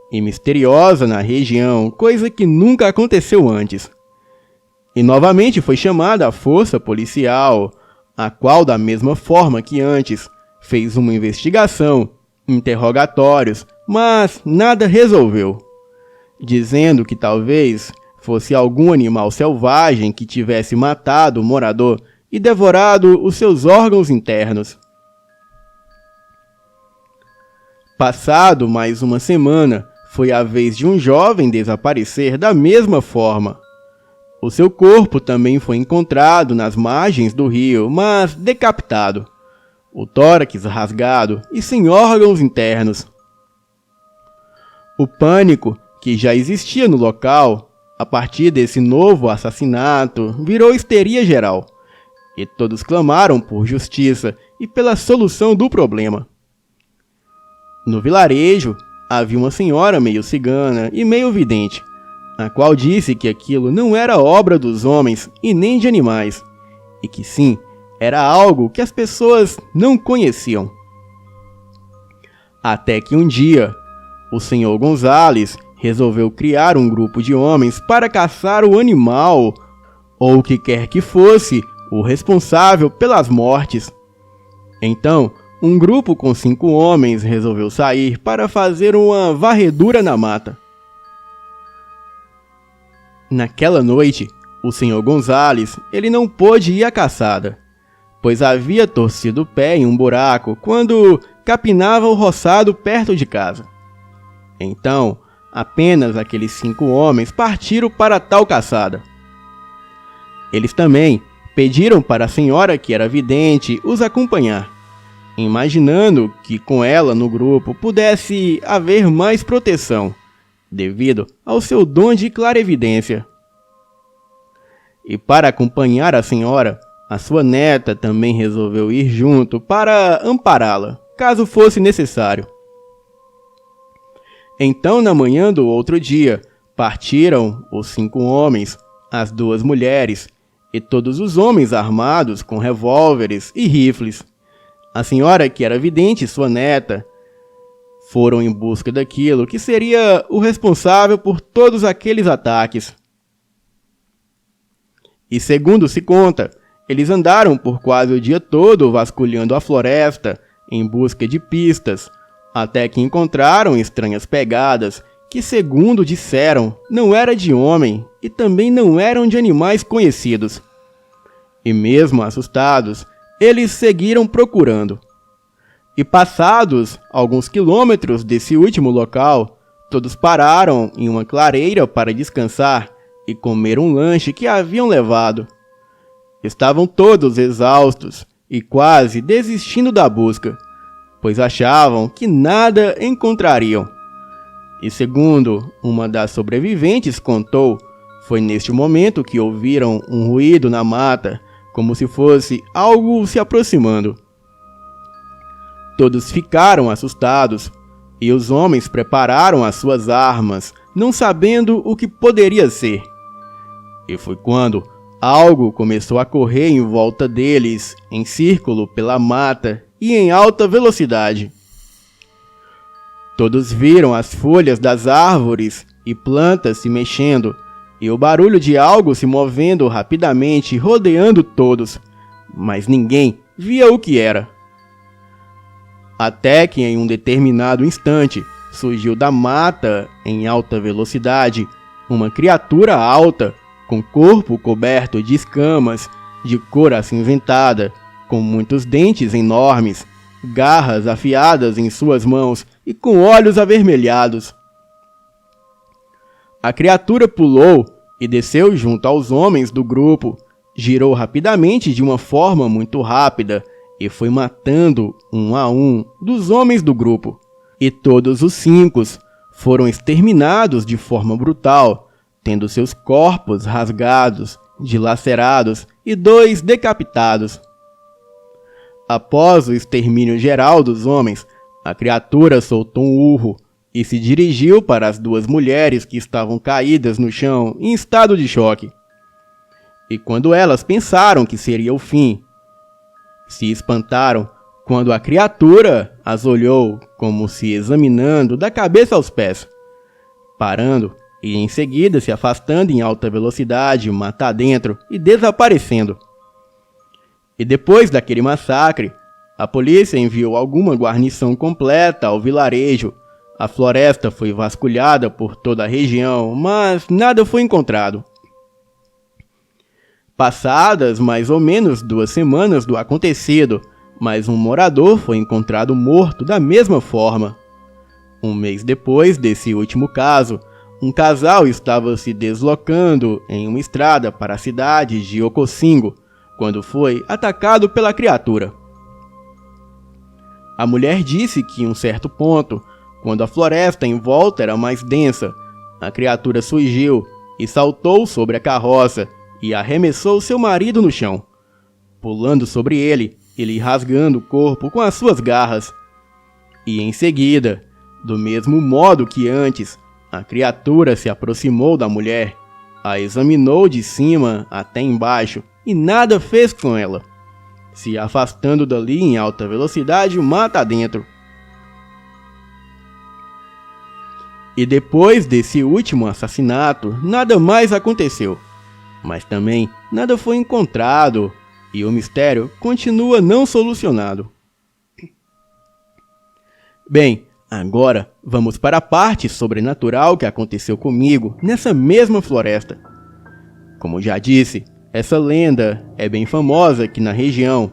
[SPEAKER 2] e misteriosa na região, coisa que nunca aconteceu antes. E novamente foi chamada a força policial, a qual, da mesma forma que antes, fez uma investigação, interrogatórios, mas nada resolveu, dizendo que talvez fosse algum animal selvagem que tivesse matado o morador e devorado os seus órgãos internos. Passado mais uma semana, foi a vez de um jovem desaparecer da mesma forma. O seu corpo também foi encontrado nas margens do rio, mas decapitado, o tórax rasgado e sem órgãos internos. O pânico que já existia no local, a partir desse novo assassinato, virou histeria geral, e todos clamaram por justiça e pela solução do problema. No vilarejo, havia uma senhora meio cigana e meio vidente, a qual disse que aquilo não era obra dos homens e nem de animais, e que sim, era algo que as pessoas não conheciam. Até que um dia, o senhor Gonzales resolveu criar um grupo de homens para caçar o animal, ou o que quer que fosse, o responsável pelas mortes. Então, um grupo com 5 homens resolveu sair para fazer uma varredura na mata. Naquela noite, o senhor Gonzales, ele não pôde ir à caçada, pois havia torcido o pé em um buraco quando capinava o roçado perto de casa. Então, apenas aqueles 5 homens partiram para tal caçada. Eles também pediram para a senhora, que era vidente, os acompanhar, imaginando que com ela no grupo pudesse haver mais proteção, devido ao seu dom de clarevidência. E para acompanhar a senhora, a sua neta também resolveu ir junto para ampará-la, caso fosse necessário. Então, na manhã do outro dia, partiram os 5 homens, as 2 mulheres e todos os homens armados com revólveres e rifles. A senhora, que era vidente, e sua neta, foram em busca daquilo que seria o responsável por todos aqueles ataques. E segundo se conta, eles andaram por quase o dia todo vasculhando a floresta em busca de pistas, até que encontraram estranhas pegadas que, segundo disseram, não era de homem e também não eram de animais conhecidos. E mesmo assustados, eles seguiram procurando. E passados alguns quilômetros desse último local, todos pararam em uma clareira para descansar e comer um lanche que haviam levado. Estavam todos exaustos e quase desistindo da busca, pois achavam que nada encontrariam. E segundo uma das sobreviventes contou, foi neste momento que ouviram um ruído na mata, como se fosse algo se aproximando. Todos ficaram assustados, e os homens prepararam as suas armas, não sabendo o que poderia ser. E foi quando algo começou a correr em volta deles, em círculo pela mata e em alta velocidade. Todos viram as folhas das árvores e plantas se mexendo, e o barulho de algo se movendo rapidamente, rodeando todos, mas ninguém via o que era. Até que em um determinado instante surgiu da mata, em alta velocidade, uma criatura alta, com corpo coberto de escamas, de cor acinzentada, com muitos dentes enormes, garras afiadas em suas mãos e com olhos avermelhados. A criatura pulou e desceu junto aos homens do grupo, girou rapidamente de uma forma muito rápida e foi matando um a um dos homens do grupo. E todos os 5 foram exterminados de forma brutal, tendo seus corpos rasgados, dilacerados e 2 decapitados. Após o extermínio geral dos homens, a criatura soltou um urro e se dirigiu para as 2 mulheres que estavam caídas no chão em estado de choque. E quando elas pensaram que seria o fim, se espantaram quando a criatura as olhou como se examinando da cabeça aos pés, parando e em seguida se afastando em alta velocidade, mata adentro e desaparecendo. E depois daquele massacre, a polícia enviou alguma guarnição completa ao vilarejo. A floresta foi vasculhada por toda a região, mas nada foi encontrado. Passadas mais ou menos 2 semanas do acontecido, mais um morador foi encontrado morto da mesma forma. Um mês depois desse último caso, um casal estava se deslocando em uma estrada para a cidade de Ocosingo, quando foi atacado pela criatura. A mulher disse que em um certo ponto, quando a floresta em volta era mais densa, a criatura surgiu e saltou sobre a carroça e arremessou seu marido no chão, pulando sobre ele e lhe rasgando o corpo com as suas garras. E em seguida, do mesmo modo que antes, a criatura se aproximou da mulher, a examinou de cima até embaixo e nada fez com ela, se afastando dali em alta velocidade mata adentro. E depois desse último assassinato, nada mais aconteceu, mas também nada foi encontrado e o mistério continua não solucionado. Bem, agora vamos para a parte sobrenatural que aconteceu comigo nessa mesma floresta. Como já disse, essa lenda é bem famosa aqui na região.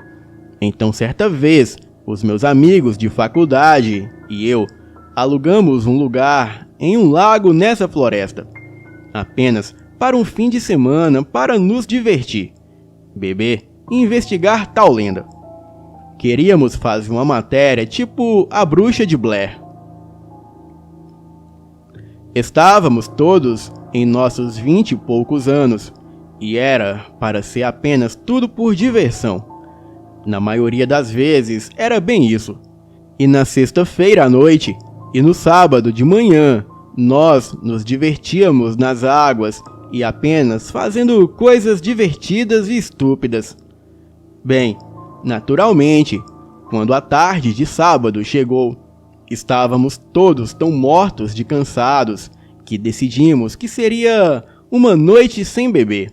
[SPEAKER 2] Então, certa vez, os meus amigos de faculdade e eu alugamos um lugar em um lago nessa floresta, apenas para um fim de semana para nos divertir, beber e investigar tal lenda. Queríamos fazer uma matéria tipo A Bruxa de Blair. Estávamos todos em nossos 20 e poucos anos, e era para ser apenas tudo por diversão. Na maioria das vezes era bem isso. E na sexta-feira à noite e no sábado de manhã, nós nos divertíamos nas águas e apenas fazendo coisas divertidas e estúpidas. Bem, naturalmente, quando a tarde de sábado chegou, estávamos todos tão mortos de cansados que decidimos que seria uma noite sem beber.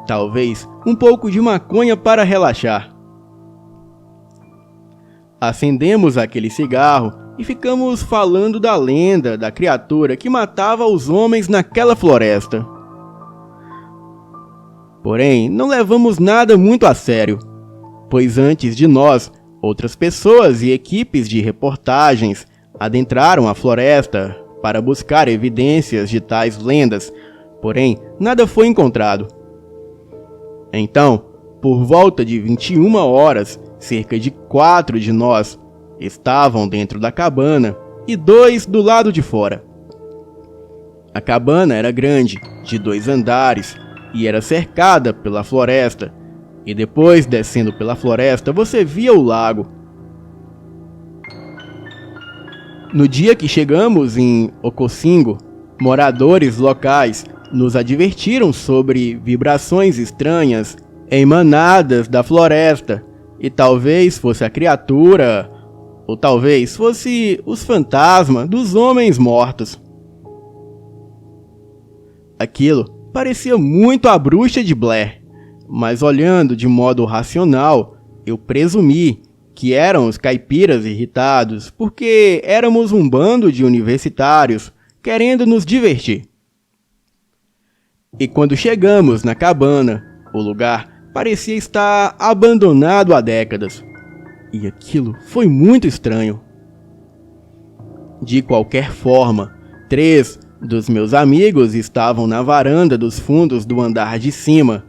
[SPEAKER 2] Talvez um pouco de maconha para relaxar. Acendemos aquele cigarro e ficamos falando da lenda da criatura que matava os homens naquela floresta. Porém, não levamos nada muito a sério, pois antes de nós, outras pessoas e equipes de reportagens adentraram a floresta para buscar evidências de tais lendas, porém nada foi encontrado. Então, por volta de 21 horas, cerca de 4 de nós estavam dentro da cabana e 2 do lado de fora. A cabana era grande, de 2 andares, e era cercada pela floresta, e depois, descendo pela floresta, você via o lago. No dia que chegamos em Ocosingo, moradores locais nos advertiram sobre vibrações estranhas emanadas da floresta, e talvez fosse a criatura, ou talvez fosse os fantasmas dos homens mortos. Aquilo parecia muito a bruxa de Blair, mas olhando de modo racional, eu presumi que eram os caipiras irritados porque éramos um bando de universitários querendo nos divertir. E quando chegamos na cabana, o lugar parecia estar abandonado há décadas. E aquilo foi muito estranho. De qualquer forma, 3 dos meus amigos estavam na varanda dos fundos do andar de cima,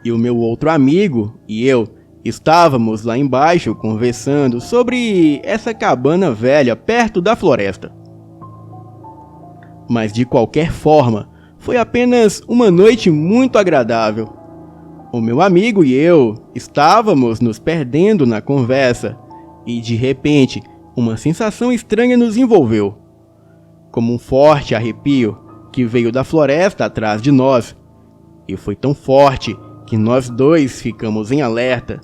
[SPEAKER 2] e o meu outro amigo e eu estávamos lá embaixo conversando sobre essa cabana velha perto da floresta. Mas de qualquer forma, foi apenas uma noite muito agradável. O meu amigo e eu estávamos nos perdendo na conversa e de repente uma sensação estranha nos envolveu, como um forte arrepio que veio da floresta atrás de nós, e foi tão forte que nós dois ficamos em alerta.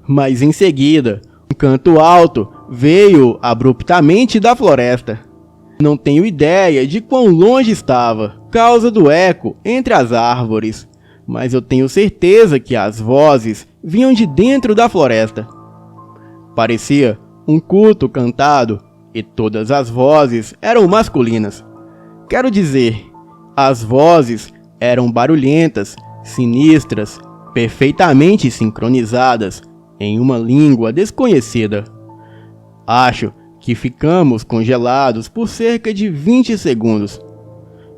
[SPEAKER 2] Mas em seguida, um canto alto veio abruptamente da floresta. Não tenho ideia de quão longe estava, por causa do eco entre as árvores, mas eu tenho certeza que as vozes vinham de dentro da floresta. Parecia um culto cantado, e todas as vozes eram masculinas. Quero dizer, as vozes eram barulhentas, sinistras, perfeitamente sincronizadas, em uma língua desconhecida. Acho que ficamos congelados por cerca de 20 segundos.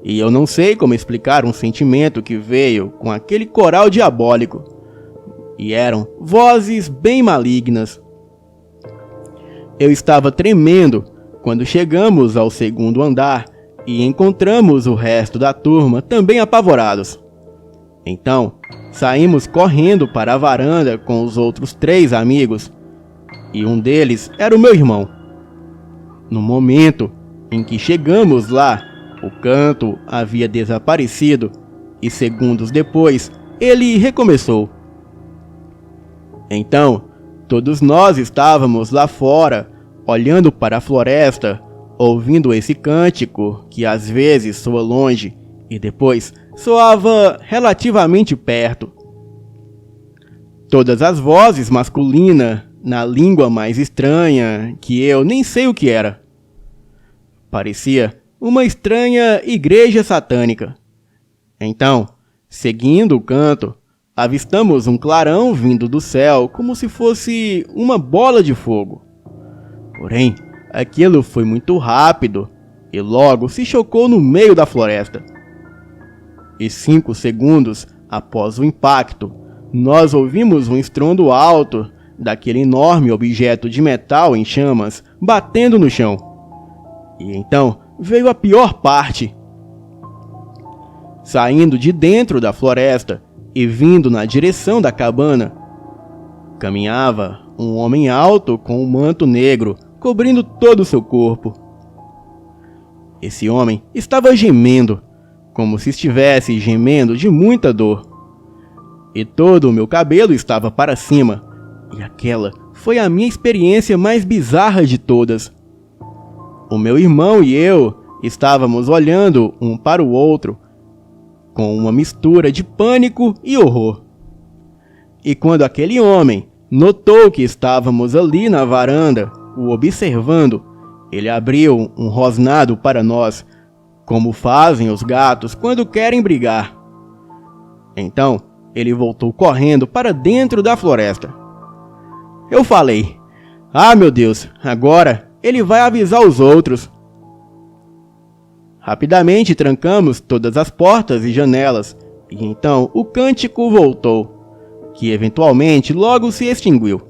[SPEAKER 2] E eu não sei como explicar um sentimento que veio com aquele coral diabólico. E eram vozes bem malignas. Eu estava tremendo quando chegamos ao segundo andar e encontramos o resto da turma também apavorados. Então, saímos correndo para a varanda com os outros 3 amigos, e um deles era o meu irmão. No momento em que chegamos lá, o canto havia desaparecido, e segundos depois, ele recomeçou. Então, todos nós estávamos lá fora, olhando para a floresta, ouvindo esse cântico que às vezes soa longe e depois soava relativamente perto. Todas as vozes masculinas na língua mais estranha que eu nem sei o que era. Parecia uma estranha igreja satânica. Então, seguindo o canto, avistamos um clarão vindo do céu como se fosse uma bola de fogo. Porém, aquilo foi muito rápido e logo se chocou no meio da floresta. E 5 segundos após o impacto, nós ouvimos um estrondo alto daquele enorme objeto de metal em chamas batendo no chão. E então veio a pior parte. Saindo de dentro da floresta e vindo na direção da cabana, caminhava um homem alto com um manto negro cobrindo todo o seu corpo. Esse homem estava gemendo, como se estivesse gemendo de muita dor. E todo o meu cabelo estava para cima, e aquela foi a minha experiência mais bizarra de todas. O meu irmão e eu estávamos olhando um para o outro, com uma mistura de pânico e horror. E quando aquele homem notou que estávamos ali na varanda, o observando, ele abriu um rosnado para nós, como fazem os gatos quando querem brigar. Então, ele voltou correndo para dentro da floresta. Eu falei: "Ah, meu Deus, agora ele vai avisar os outros." Rapidamente trancamos todas as portas e janelas, e então o cântico voltou, que eventualmente logo se extinguiu.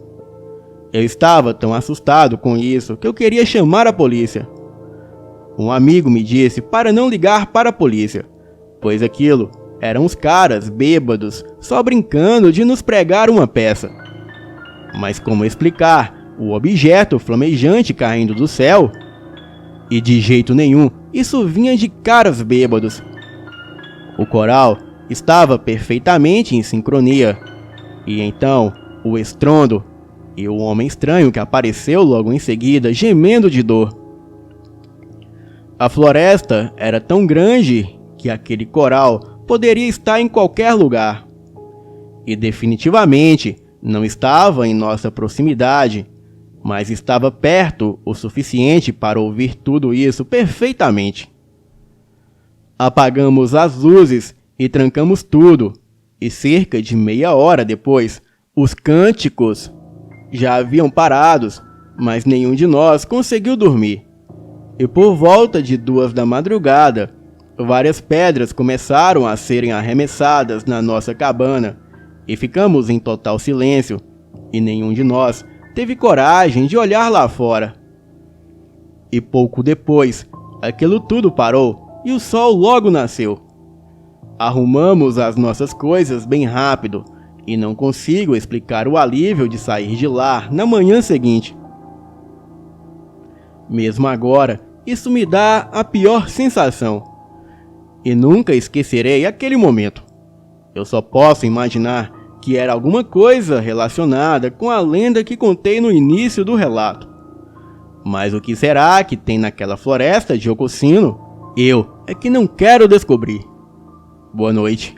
[SPEAKER 2] Eu estava tão assustado com isso que eu queria chamar a polícia. Um amigo me disse para não ligar para a polícia, pois aquilo eram os caras bêbados só brincando de nos pregar uma peça. Mas como explicar o objeto flamejante caindo do céu? E de jeito nenhum isso vinha de caras bêbados. O coral estava perfeitamente em sincronia, e então o estrondo e o homem estranho que apareceu logo em seguida gemendo de dor. A floresta era tão grande que aquele coral poderia estar em qualquer lugar. E definitivamente não estava em nossa proximidade, mas estava perto o suficiente para ouvir tudo isso perfeitamente. Apagamos as luzes e trancamos tudo, e cerca de meia hora depois, os cânticos já haviam parados, mas nenhum de nós conseguiu dormir. E por volta de 2 da madrugada, várias pedras começaram a serem arremessadas na nossa cabana, e ficamos em total silêncio, e nenhum de nós teve coragem de olhar lá fora. E pouco depois, aquilo tudo parou e o sol logo nasceu. Arrumamos as nossas coisas bem rápido, e não consigo explicar o alívio de sair de lá na manhã seguinte. Mesmo agora, isso me dá a pior sensação. E nunca esquecerei aquele momento. Eu só posso imaginar que era alguma coisa relacionada com a lenda que contei no início do relato. Mas o que será que tem naquela floresta de Ococino? Eu é que não quero descobrir. Boa noite.